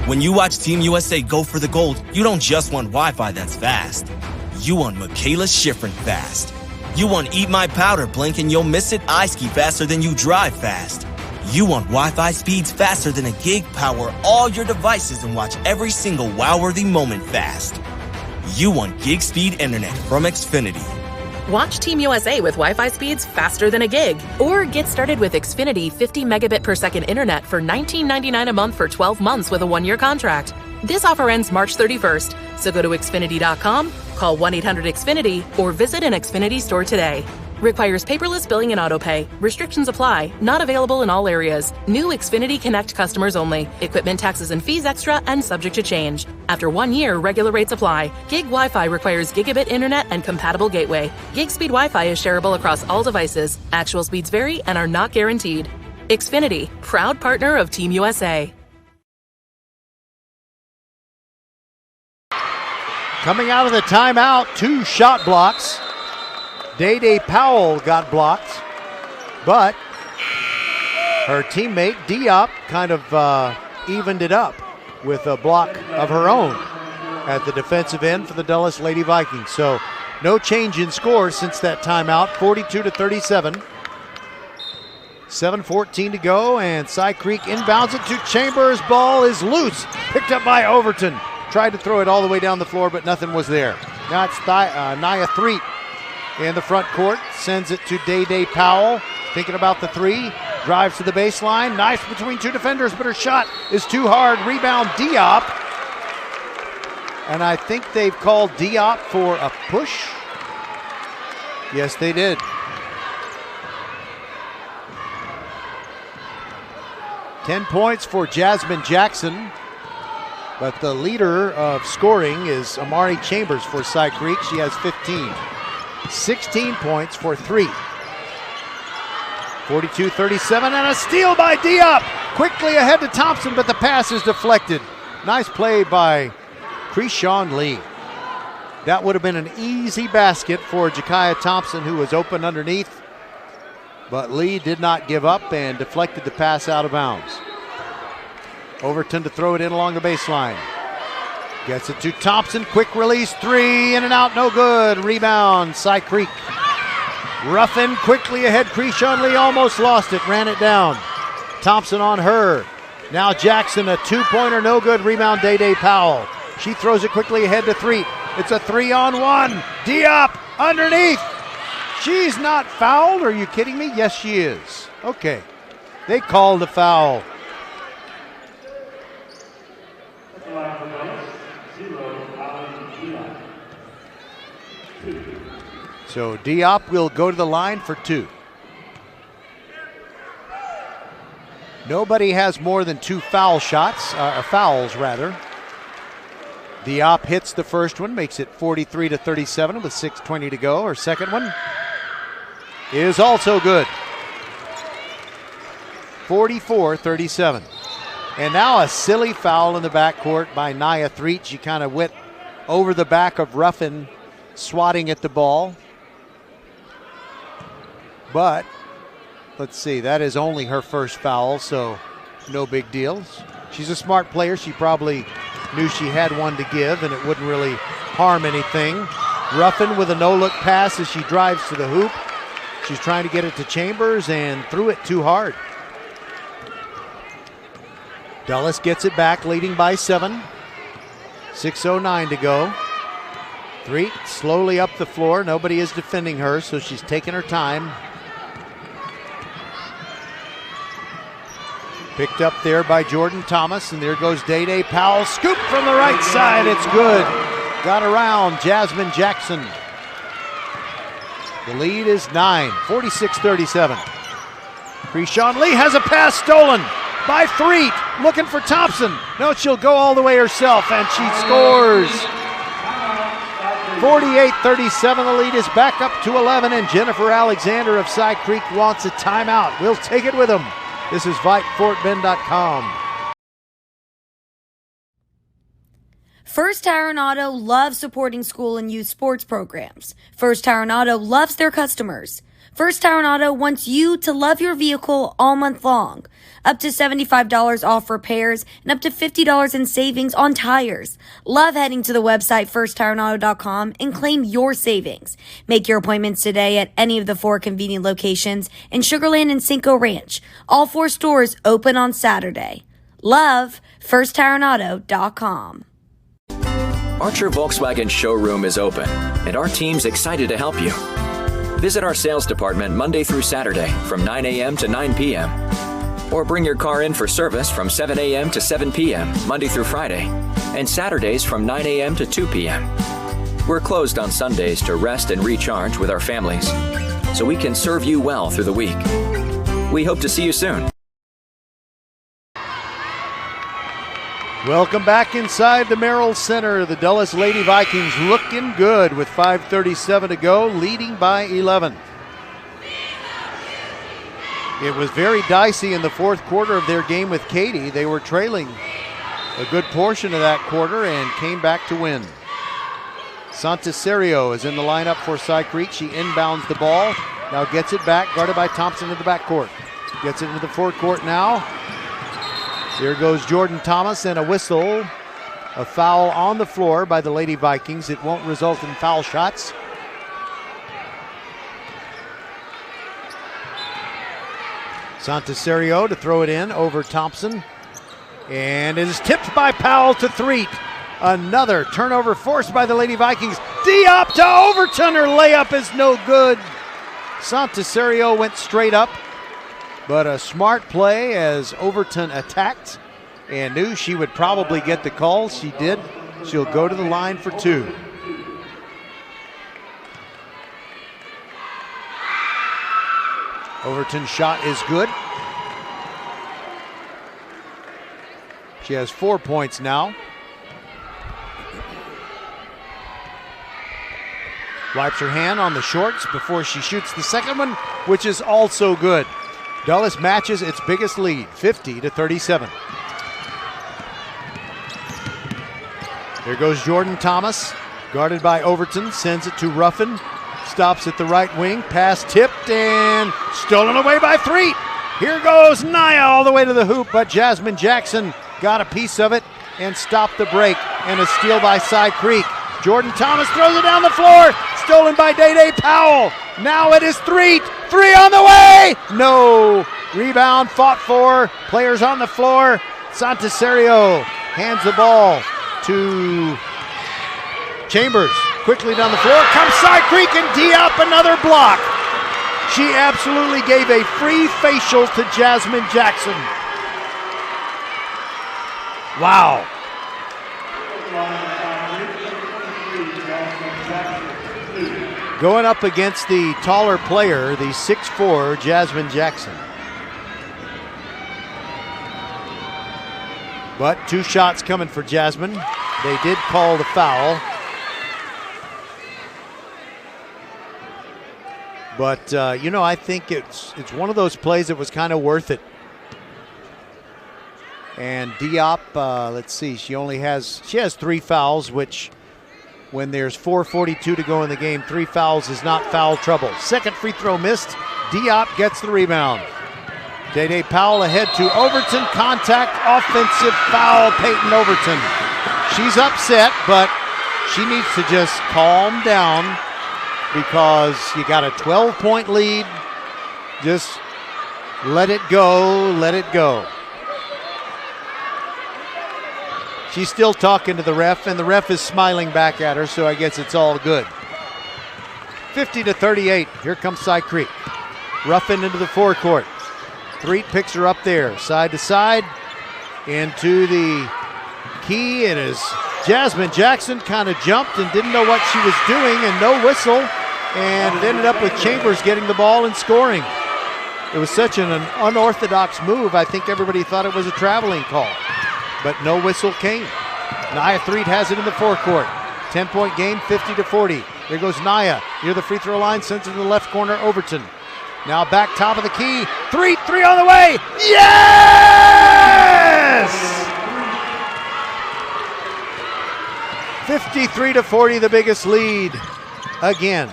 When you watch Team USA go for the gold, you don't just want Wi-Fi that's fast. You want Michaela Schifrin fast. You want Eat My Powder blink and you'll miss it ice ski faster than you drive fast. You want Wi-Fi speeds faster than a gig, power all your devices and watch every single wow-worthy moment fast. You want gig speed internet from Xfinity. Watch Team USA with Wi-Fi speeds faster than a gig. Or get started with Xfinity 50 megabit per second internet for $19.99 a month for 12 months with a 1-year contract. This offer ends March 31st, so go to Xfinity.com, call 1-800-XFINITY, or visit an Xfinity store today. Requires paperless billing and autopay. Restrictions apply. Not available in all areas. New Xfinity Connect customers only. Equipment taxes and fees extra and subject to change. After 1 year, regular rates apply. Gig Wi-Fi requires gigabit internet and compatible gateway. Gig speed Wi-Fi is shareable across all devices. Actual speeds vary and are not guaranteed. Xfinity, proud partner of Team USA. Coming out of the timeout, 2 shot blocks. Day Powell got blocked, but her teammate Diop kind of evened it up with a block of her own at the defensive end for the Dulles Lady Vikings. So no change in score since that timeout, 42-37. 7:14 to go, and Cy Creek inbounds it to Chambers. Ball is loose, picked up by Overton. Tried to throw it all the way down the floor, but nothing was there. Now it's Nia Threet in the front court, sends it to Day Powell, thinking about the 3, drives to the baseline, nice between 2 defenders, but her shot is too hard. Rebound Diop, and I think they've called Diop for a push. Yes, they did. Ten points for Jasmine Jackson, but the leader of scoring is Amari Chambers for Cy Creek. She has 15. 16 points for 3. 42-37, and a steal by Diop. Quickly ahead to Thompson, but the pass is deflected. Nice play by Krishawn Lee. That would have been an easy basket for Jakaya Thompson, who was open underneath, but Lee did not give up and deflected the pass out of bounds. Overton to throw it in along the baseline. Gets it to Thompson, quick release, 3, in and out, no good. Rebound, Cy Creek. Ruffin quickly ahead, Krishawn Lee almost lost it, ran it down. Thompson on her. Now Jackson, a 2-pointer, no good. Rebound, Day Powell. She throws it quickly ahead to Threet. It's a 3-on-1. Diop underneath. She's not fouled, are you kidding me? Yes, she is. Okay, they called the foul. So Diop will go to the line for 2. Nobody has more than 2 foul shots, fouls rather. Diop hits the first one, makes it 43-37 with 6:20 to go. Her second one is also good. 44-37. And now a silly foul in the backcourt by Nia Threet. She kind of went over the back of Ruffin, swatting at the ball. But let's see, that is only her first foul, so no big deal. She's a smart player. She probably knew she had one to give and it wouldn't really harm anything. Ruffin with a no-look pass as she drives to the hoop. She's trying to get it to Chambers and threw it too hard. Dulles gets it back, leading by 7. 6:09 to go. Threet slowly up the floor. Nobody is defending her, so she's taking her time. Picked up there by Jordan Thomas, and there goes Day-Day Powell. Scoop from the right side, it's good. Got around Jasmine Jackson. The lead is 9, 46-37. Krishan Lee has a pass stolen by Threet, looking for Thompson. No, she'll go all the way herself, and she scores. 48-37, the lead is back up to 11, and Jennifer Alexander of Cy Creek wants a timeout. We'll take it with them. This is VypeFortBend.com. First Tire and Auto loves supporting school and youth sports programs. First Tire and Auto loves their customers. First Tire and Auto wants you to love your vehicle all month long. Up to $75 off repairs and up to $50 in savings on tires. Love heading to the website firsttireandauto.com and claim your savings. Make your appointments today at any of the 4 convenient locations in Sugar Land and Cinco Ranch. All 4 stores open on Saturday. Love firsttireandauto.com. Archer Volkswagen showroom is open, and our team's excited to help you. Visit our sales department Monday through Saturday from 9 a.m. to 9 p.m. Or bring your car in for service from 7 a.m. to 7 p.m. Monday through Friday, and Saturdays from 9 a.m. to 2 p.m. We're closed on Sundays to rest and recharge with our families, so we can serve you well through the week. We hope to see you soon. Welcome back inside the Merrill Center. The Dulles Lady Vikings looking good with 5:37 to go, leading by 11. It was very dicey in the fourth quarter of their game with Katy. They were trailing a good portion of that quarter and came back to win. Santaserio is in the lineup for Cy Creek. She inbounds the ball, now gets it back, guarded by Thompson in the backcourt. Gets it into the forecourt now. Here goes Jordan Thomas, and a whistle. A foul on the floor by the Lady Vikings. It won't result in foul shots. Santaserio to throw it in over Thompson. And it is tipped by Powell to Threet. Another turnover forced by the Lady Vikings. Diop to Overton. Her layup is no good. Santaserio went straight up. But a smart play as Overton attacked and knew she would probably get the call. She did. She'll go to the line for 2. Overton's shot is good. She has 4 points now. Wipes her hand on the shorts before she shoots the second one, which is also good. Dulles matches its biggest lead, 50-37. Here goes Jordan Thomas, guarded by Overton, sends it to Ruffin, stops at the right wing, pass tipped and stolen away by Threet. Here goes Nia all the way to the hoop, but Jasmine Jackson got a piece of it and stopped the break, and a steal by Cy Creek. Jordan Thomas throws it down the floor, stolen by Day-Day Powell. Now it is Threet. 3 on the way. No. Rebound fought for. Players on the floor. Santaserio hands the ball to Chambers. Quickly down the floor. Comes Cy Creek and Diop another block. She absolutely gave a free facial to Jasmine Jackson. Wow. Going up against the taller player, the 6'4", Jasmine Jackson. But 2 shots coming for Jasmine. They did call the foul. But, I think it's one of those plays that was kind of worth it. And Diop, let's see, she has 3 fouls, which when there's 4:42 to go in the game, 3 fouls is not foul trouble. Second free throw missed. Diop gets the rebound. Day Powell ahead to Overton. Contact, offensive foul, Peyton Overton. She's upset, but she needs to just calm down because you got a 12-point lead. Just let it go, let it go. She's still talking to the ref, and the ref is smiling back at her, so I guess it's all good. 50-38. Here comes Cy Creek. Ruffin into the forecourt. Threet picks her up there, side to side, into the key. It is Jasmine Jackson kind of jumped and didn't know what she was doing, and no whistle, and it ended up with Chambers getting the ball and scoring. It was such an unorthodox move, I think everybody thought it was a traveling call, but no whistle came. Nia Threet has it in the forecourt. 10-point game, 50-40. Here goes Nia near the free throw line, sends it to the left corner, Overton. Now back top of the key. Three on the way. Yes! 53-40, the biggest lead again.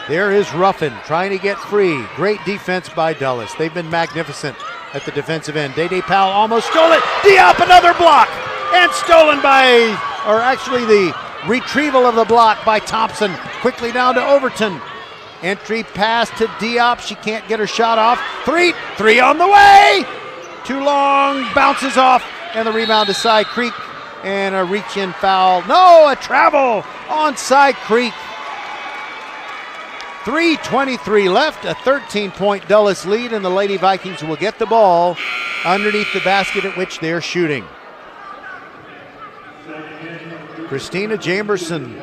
There is Ruffin trying to get free. Great defense by Dulles. They've been magnificent at the defensive end. Day Powell almost stole it. Diop, another block. And stolen actually the retrieval of the block by Thompson. Quickly down to Overton. Entry pass to Diop. She can't get her shot off. Three on the way. Too long. Bounces off. And the rebound to Cy Creek. And a reach-in foul. No, a travel on Cy Creek. 3:23 left. A 13-point Dulles lead. And the Lady Vikings will get the ball underneath the basket at which they're shooting. Christina Jamerson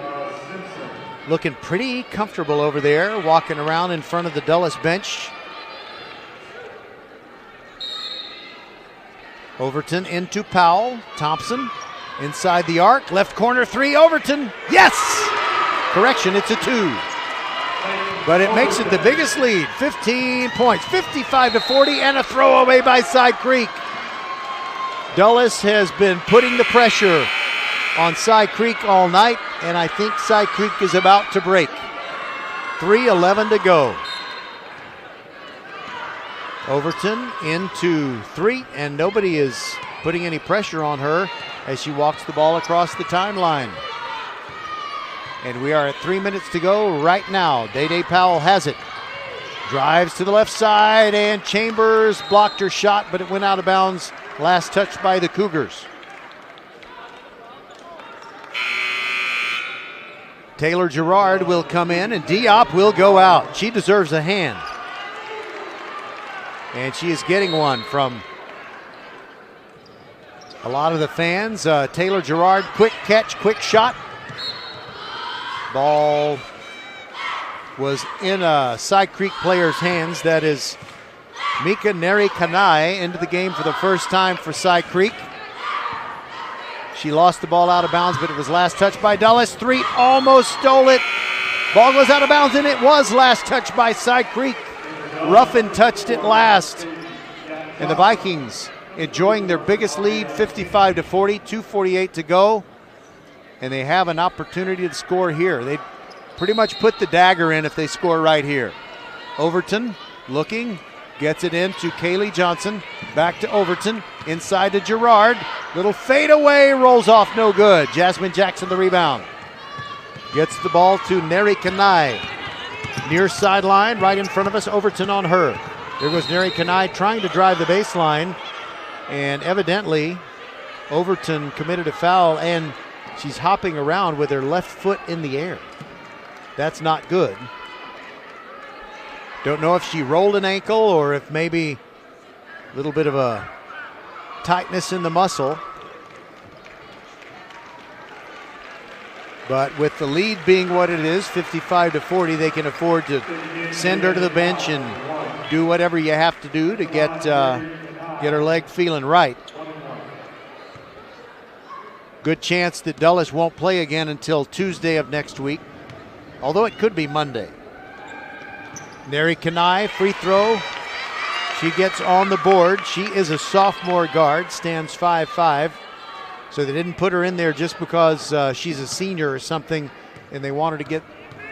looking pretty comfortable over there, walking around in front of the Dulles bench. Overton into Powell. Thompson inside the arc. Left corner three. Overton. Yes! Correction, it's a 2. But it makes it the biggest lead. 15 points. 55-40 and a throwaway by Cy Creek. Dulles has been putting the pressure on Cy Creek all night, and I think Cy Creek is about to break. 3:11 to go. Overton into Threet, and nobody is putting any pressure on her as she walks the ball across the timeline. And we are at 3 minutes to go right now. Day Powell has it. Drives to the left side, and Chambers blocked her shot, but it went out of bounds. Last touch by the Cougars. Taylor Gerard will come in, and Diop will go out. She deserves a hand. And she is getting one from a lot of the fans. Taylor Gerard, quick catch, quick shot. Ball was in a Cy Creek player's hands. That is Mika Neri-Kanai into the game for the first time for Cy Creek. She lost the ball out of bounds, but it was last touch by Dulles. Threet almost stole it. Ball goes out of bounds, and it was last touch by Cy Creek. Ruffin touched it last. And the Vikings enjoying their biggest lead, 55-40, 2:48 to go. And they have an opportunity to score here. They pretty much put the dagger in if they score right here. Overton looking, gets it in to Kaylee Johnson. Back to Overton, inside to Gerard. Little fade away, rolls off, no good. Jasmine Jackson the rebound. Gets the ball to Neri-Kanai. Near sideline, right in front of us, Overton on her. There goes Neri-Kanai trying to drive the baseline. And evidently, Overton committed a foul, and she's hopping around with her left foot in the air. That's not good. Don't know if she rolled an ankle or if maybe a little bit of a tightness in the muscle. But with the lead being what it is, 55-40, they can afford to send her to the bench and do whatever you have to do to get her leg feeling right. Good chance that Dulles won't play again until Tuesday of next week, although it could be Monday. Neri Kanai, free throw. She gets on the board. She is a sophomore guard, stands 5'5". So they didn't put her in there just because she's a senior or something, and they wanted to get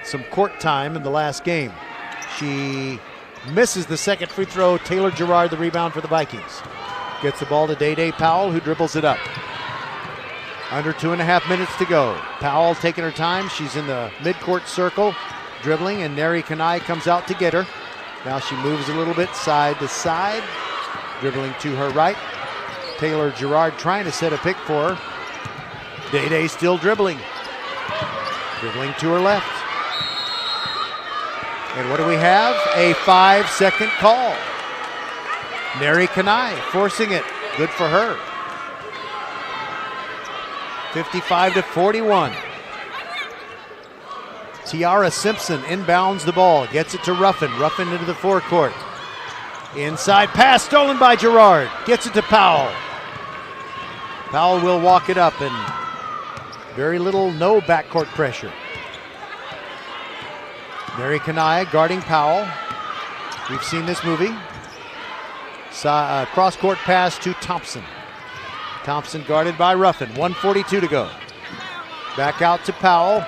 some court time in the last game. She misses the second free throw. Taylor Gerard, the rebound for the Vikings. Gets the ball to Day Powell, who dribbles it up. Under 2.5 minutes to go. Powell taking her time. She's in the midcourt circle, dribbling, and Neri Kanai comes out to get her. Now she moves a little bit side to side, dribbling to her right. Taylor Gerard trying to set a pick for her. Day still dribbling. Dribbling to her left. And what do we have? A 5-second call. Neri Kanai forcing it. Good for her. 55-41. Tiara Simpson inbounds the ball. Gets it to Ruffin. Ruffin into the forecourt. Inside pass stolen by Gerard. Gets it to Powell. Powell will walk it up, and very little, no backcourt pressure. Neri Kanai guarding Powell. We've seen this movie. Cross-court pass to Thompson. Thompson guarded by Ruffin. 1:42 to go. Back out to Powell.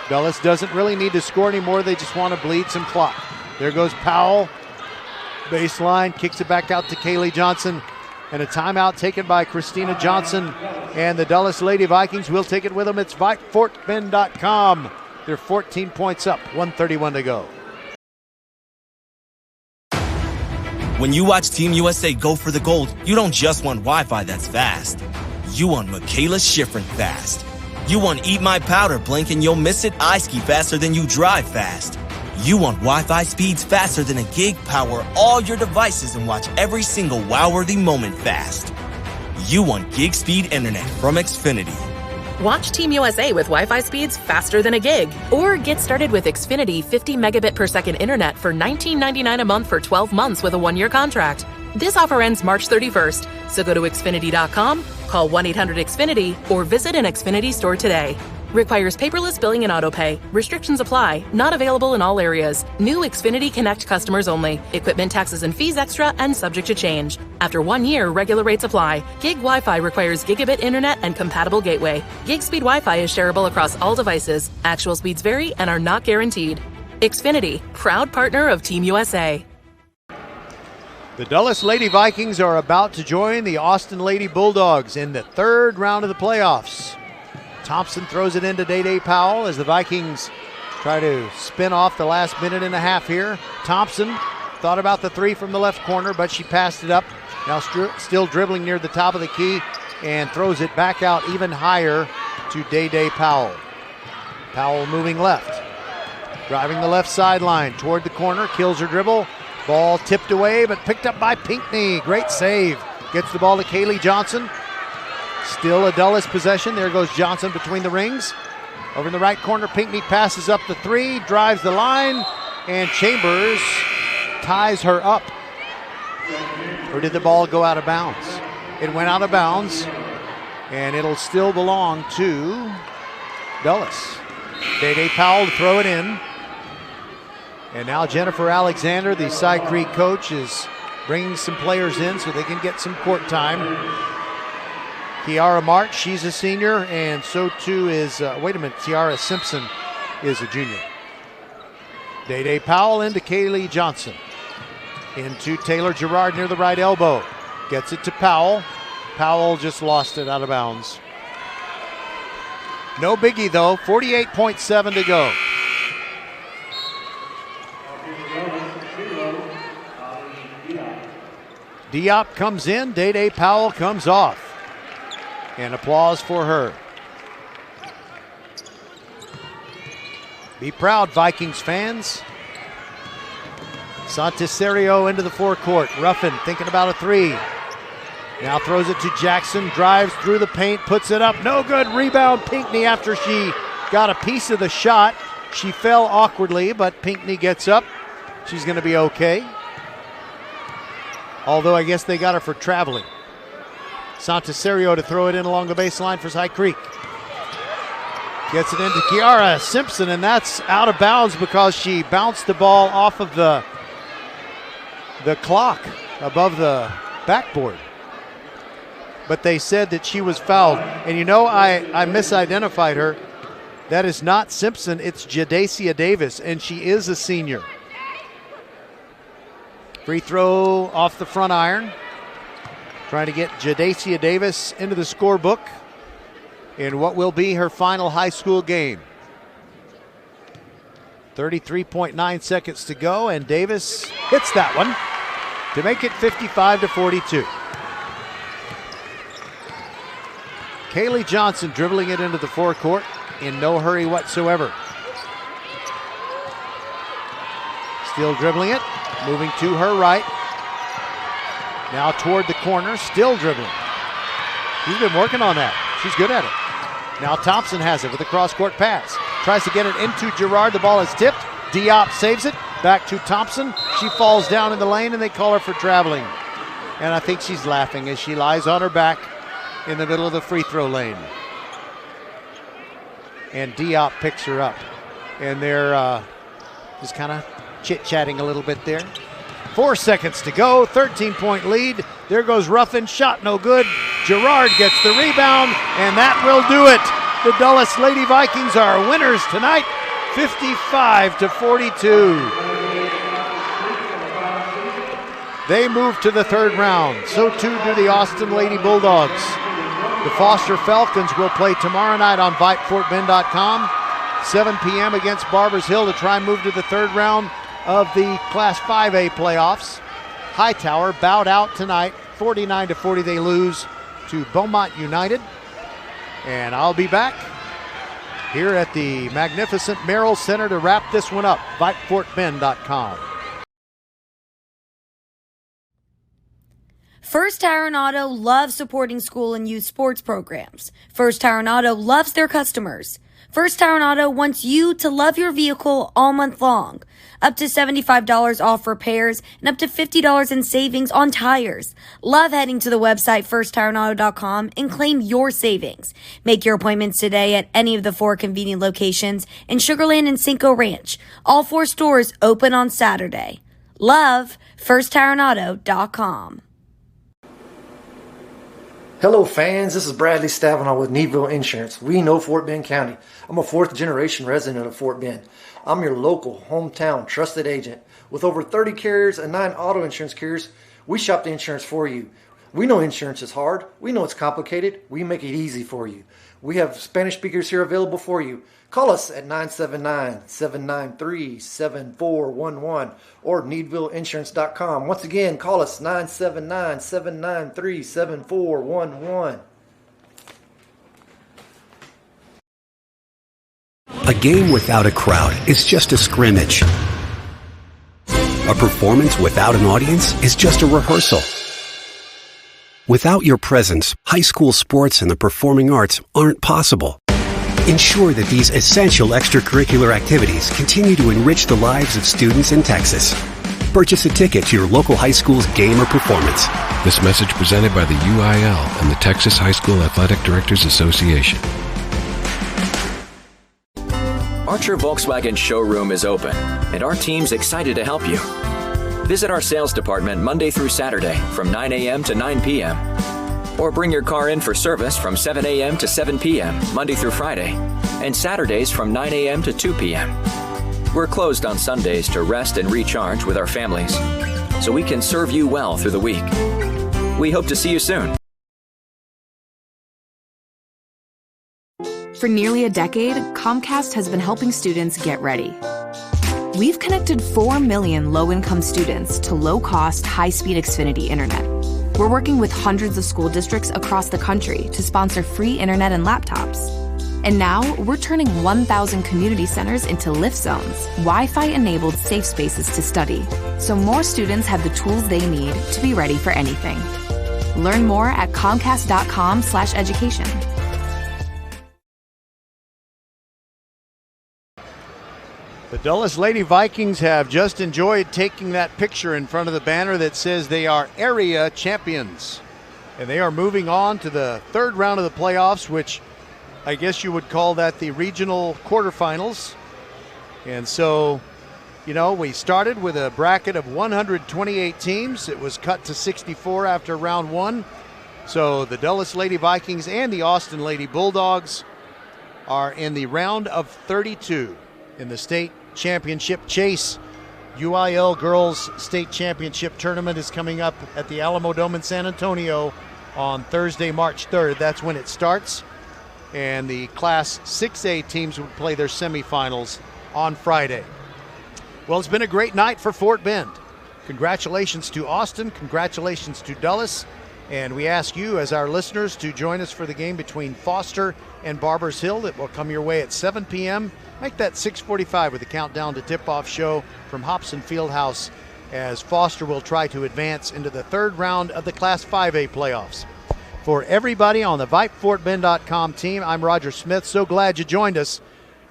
Dulles doesn't really need to score anymore. They just want to bleed some clock. There goes Powell. Baseline, kicks it back out to Kaylee Johnson. And a timeout taken by Christina Johnson. And the Dulles Lady Vikings will take it with them. It's VypeFortBend.com. They're 14 points up, 1:31 to go. When you watch Team USA go for the gold, you don't just want Wi-Fi that's fast. You want Michaela Schifrin fast. You want Eat My Powder, blink and you'll miss it, eye ski faster than you drive fast. You want Wi-Fi speeds faster than a gig, power all your devices and watch every single wow-worthy moment fast. You want gig speed internet from Xfinity. Watch Team USA with Wi-Fi speeds faster than a gig. Or get started with Xfinity 50 megabit per second internet for $19.99 a month for 12 months with a 1-year contract. This offer ends March 31st, so go to Xfinity.com, call 1-800-XFINITY, or visit an Xfinity store today. Requires paperless billing and autopay. Restrictions apply. Not available in all areas. New Xfinity Connect customers only. Equipment taxes and fees extra and subject to change. After 1 year, regular rates apply. Gig Wi-Fi requires gigabit internet and compatible gateway. Gig speed Wi-Fi is shareable across all devices. Actual speeds vary and are not guaranteed. Xfinity, proud partner of Team USA. The Dulles Lady Vikings are about to join the Austin Lady Bulldogs in the third round of the playoffs. Thompson throws it into Day Powell as the Vikings try to spin off the last minute and a half here. Thompson thought about the three from the left corner, but she passed it up. Now still dribbling near the top of the key and throws it back out even higher to Day Powell. Powell moving left. Driving the left sideline toward the corner, kills her dribble. Ball tipped away, but picked up by Pinckney. Great save. Gets the ball to Kaylee Johnson. Still a Dulles possession. There goes Johnson between the rings. Over in the right corner, Pinckney passes up the three, drives the line, and Chambers ties her up. Or did the ball go out of bounds? It went out of bounds, and it'll still belong to Dulles. Day Powell to throw it in. And now Jennifer Alexander, the Cy Creek coach, is bringing some players in so they can get some court time. Kiara March, she's a senior, and so too is, Tiara Simpson is a junior. Day Powell into Kaylee Johnson. Into Taylor Gerard near the right elbow. Gets it to Powell. Powell just lost it out of bounds. No biggie though, 48.7 to go. Diop comes in, Day Powell comes off. And applause for her. Be proud, Vikings fans. Santisario into the forecourt. Ruffin thinking about a three. Now throws it to Jackson, drives through the paint, puts it up. No good. Rebound Pinckney after she got a piece of the shot. She fell awkwardly, but Pinckney gets up. She's going to be okay. Although I guess they got her for traveling. Santaserio to throw it in along the baseline for Cy Creek. Gets it into Kiara Simpson, and that's out of bounds because she bounced the ball off of the clock above the backboard. But they said that she was fouled. And you know, I misidentified her. That is not Simpson, it's Jadacia Davis, and she is a senior. Free throw off the front iron. Trying to get Jadacia Davis into the scorebook in what will be her final high school game. 33.9 seconds to go, and Davis hits that one to make it 55-42. Kaylee Johnson dribbling it into the forecourt in no hurry whatsoever. Still dribbling it, moving to her right. Now toward the corner, still dribbling. She's been working on that. She's good at it. Now Thompson has it with a cross-court pass. Tries to get it into Girard. The ball is tipped. Diop saves it. Back to Thompson. She falls down in the lane, and they call her for traveling. And I think she's laughing as she lies on her back in the middle of the free throw lane. And Diop picks her up. And they're just kind of chit-chatting a little bit there. 4 seconds to go, 13-point lead. There goes Ruffin, shot no good. Girard gets the rebound, and that will do it. The Dulles Lady Vikings are winners tonight, 55-42. They move to the third round. So too do the Austin Lady Bulldogs. The Foster Falcons will play tomorrow night on VypeFortBend.com, 7 p.m. against Barbers Hill to try and move to the third round of the Class 5A playoffs. Hightower bowed out tonight, 49-40 they lose to Beaumont United. And I'll be back here at the magnificent Merrill Center to wrap this one up. VypeFortBend.com. First Tire and Auto loves supporting school and youth sports programs. First Tire and Auto loves their customers. First Tire and Auto wants you to love your vehicle all month long. Up to $75 off repairs and up to $50 in savings on tires. Love heading to the website firsttireandauto.com and claim your savings. Make your appointments today at any of the 4 convenient locations in Sugarland and Cinco Ranch. All 4 stores open on Saturday. Love firsttireandauto.com. Hello fans, this is Bradley Stavanaugh with Needville Insurance. We know Fort Bend County. I'm a 4th generation resident of Fort Bend. I'm your local, hometown, trusted agent. With over 30 carriers and 9 auto insurance carriers, we shop the insurance for you. We know insurance is hard. We know it's complicated. We make it easy for you. We have Spanish speakers here available for you. Call us at 979-793-7411 or needvilleinsurance.com. Once again, call us 979-793-7411. A game without a crowd is just a scrimmage. A performance without an audience is just a rehearsal. Without your presence, high school sports and the performing arts aren't possible. Ensure that these essential extracurricular activities continue to enrich the lives of students in Texas. Purchase a ticket to your local high school's game or performance. This message presented by the UIL and the Texas High School Athletic Directors Association. Archer Volkswagen showroom is open, and our team's excited to help you. Visit our sales department Monday through Saturday from 9 a.m. to 9 p.m. Or bring your car in for service from 7 a.m. to 7 p.m. Monday through Friday, and Saturdays from 9 a.m. to 2 p.m. We're closed on Sundays to rest and recharge with our families, so we can serve you well through the week. We hope to see you soon. For nearly a decade, Comcast has been helping students get ready. We've connected 4 million low-income students to low-cost, high-speed Xfinity Internet. We're working with hundreds of school districts across the country to sponsor free internet and laptops. And now, we're turning 1,000 community centers into lift zones, Wi-Fi-enabled safe spaces to study, so more students have the tools they need to be ready for anything. Learn more at comcast.com/education. The Dulles Lady Vikings have just enjoyed taking that picture in front of the banner that says they are area champions. And they are moving on to the third round of the playoffs, which I guess you would call that the regional quarterfinals. And so, we started with a bracket of 128 teams. It was cut to 64 after round one. So the Dulles Lady Vikings and the Austin Lady Bulldogs are in the round of 32 in the state championship chase. UIL Girls State Championship Tournament is coming up at the Alamo Dome in San Antonio on Thursday, March 3rd. That's when it starts. And the Class 6A teams would play their semifinals on Friday. Well, it's been a great night for Fort Bend. Congratulations to Austin. Congratulations to Dulles. And we ask you, as our listeners, to join us for the game between Foster and Barbers Hill. That will come your way at 7 p.m. Make that 6:45 with the countdown to tip-off show from Hobson Fieldhouse, as Foster will try to advance into the third round of the Class 5A playoffs. For everybody on the VypeFortBend.com team, I'm Roger Smith. So glad you joined us.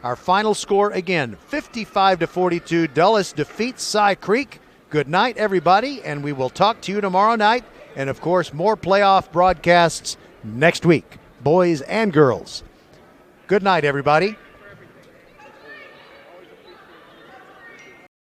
Our final score again, 55-42. Dulles defeats Cy Creek. Good night, everybody, and we will talk to you tomorrow night. And, of course, more playoff broadcasts next week, boys and girls. Good night, everybody.